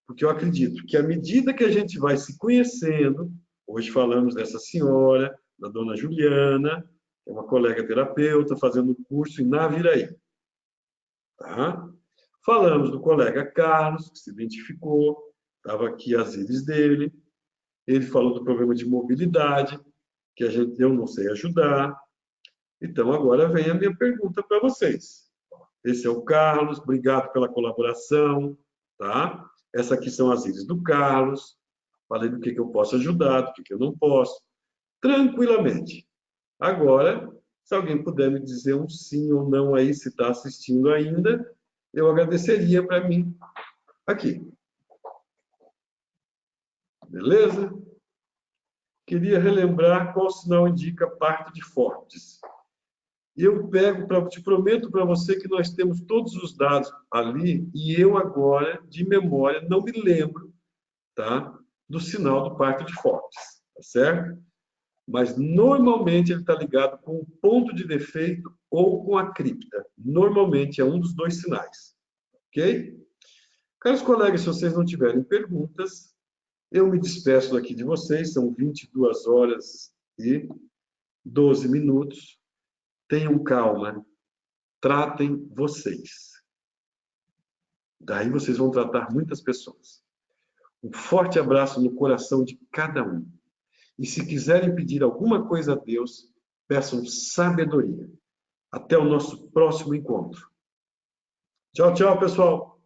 Speaker 1: Porque eu acredito que, à medida que a gente vai se conhecendo, hoje falamos dessa senhora, da dona Juliana, que é uma colega terapeuta, fazendo um curso em Naviraí. Tá? Falamos do colega Carlos, que se identificou, estava aqui as íris dele. Ele falou do problema de mobilidade, que eu não sei ajudar. Então, agora vem a minha pergunta para vocês. Esse é o Carlos, obrigado pela colaboração, tá? Essa aqui são as íris do Carlos. Falei do que eu posso ajudar, do que eu não posso. Tranquilamente. Agora, se alguém puder me dizer um sim ou não aí, se está assistindo ainda, eu agradeceria para mim aqui. Beleza? Queria relembrar qual sinal indica parte de fortes. Eu te prometo para você que nós temos todos os dados ali e eu agora, de memória, não me lembro, tá, do sinal do parto de fortes, tá certo? Mas normalmente ele está ligado com o ponto de defeito ou com a cripta. Normalmente é um dos dois sinais. Ok? Caros colegas, se vocês não tiverem perguntas, eu me despeço daqui de vocês. São 22 horas e 12 minutos. Tenham calma. Tratem vocês. Daí vocês vão tratar muitas pessoas. Um forte abraço no coração de cada um. E se quiserem pedir alguma coisa a Deus, peçam sabedoria. Até o nosso próximo encontro. Tchau, tchau, pessoal.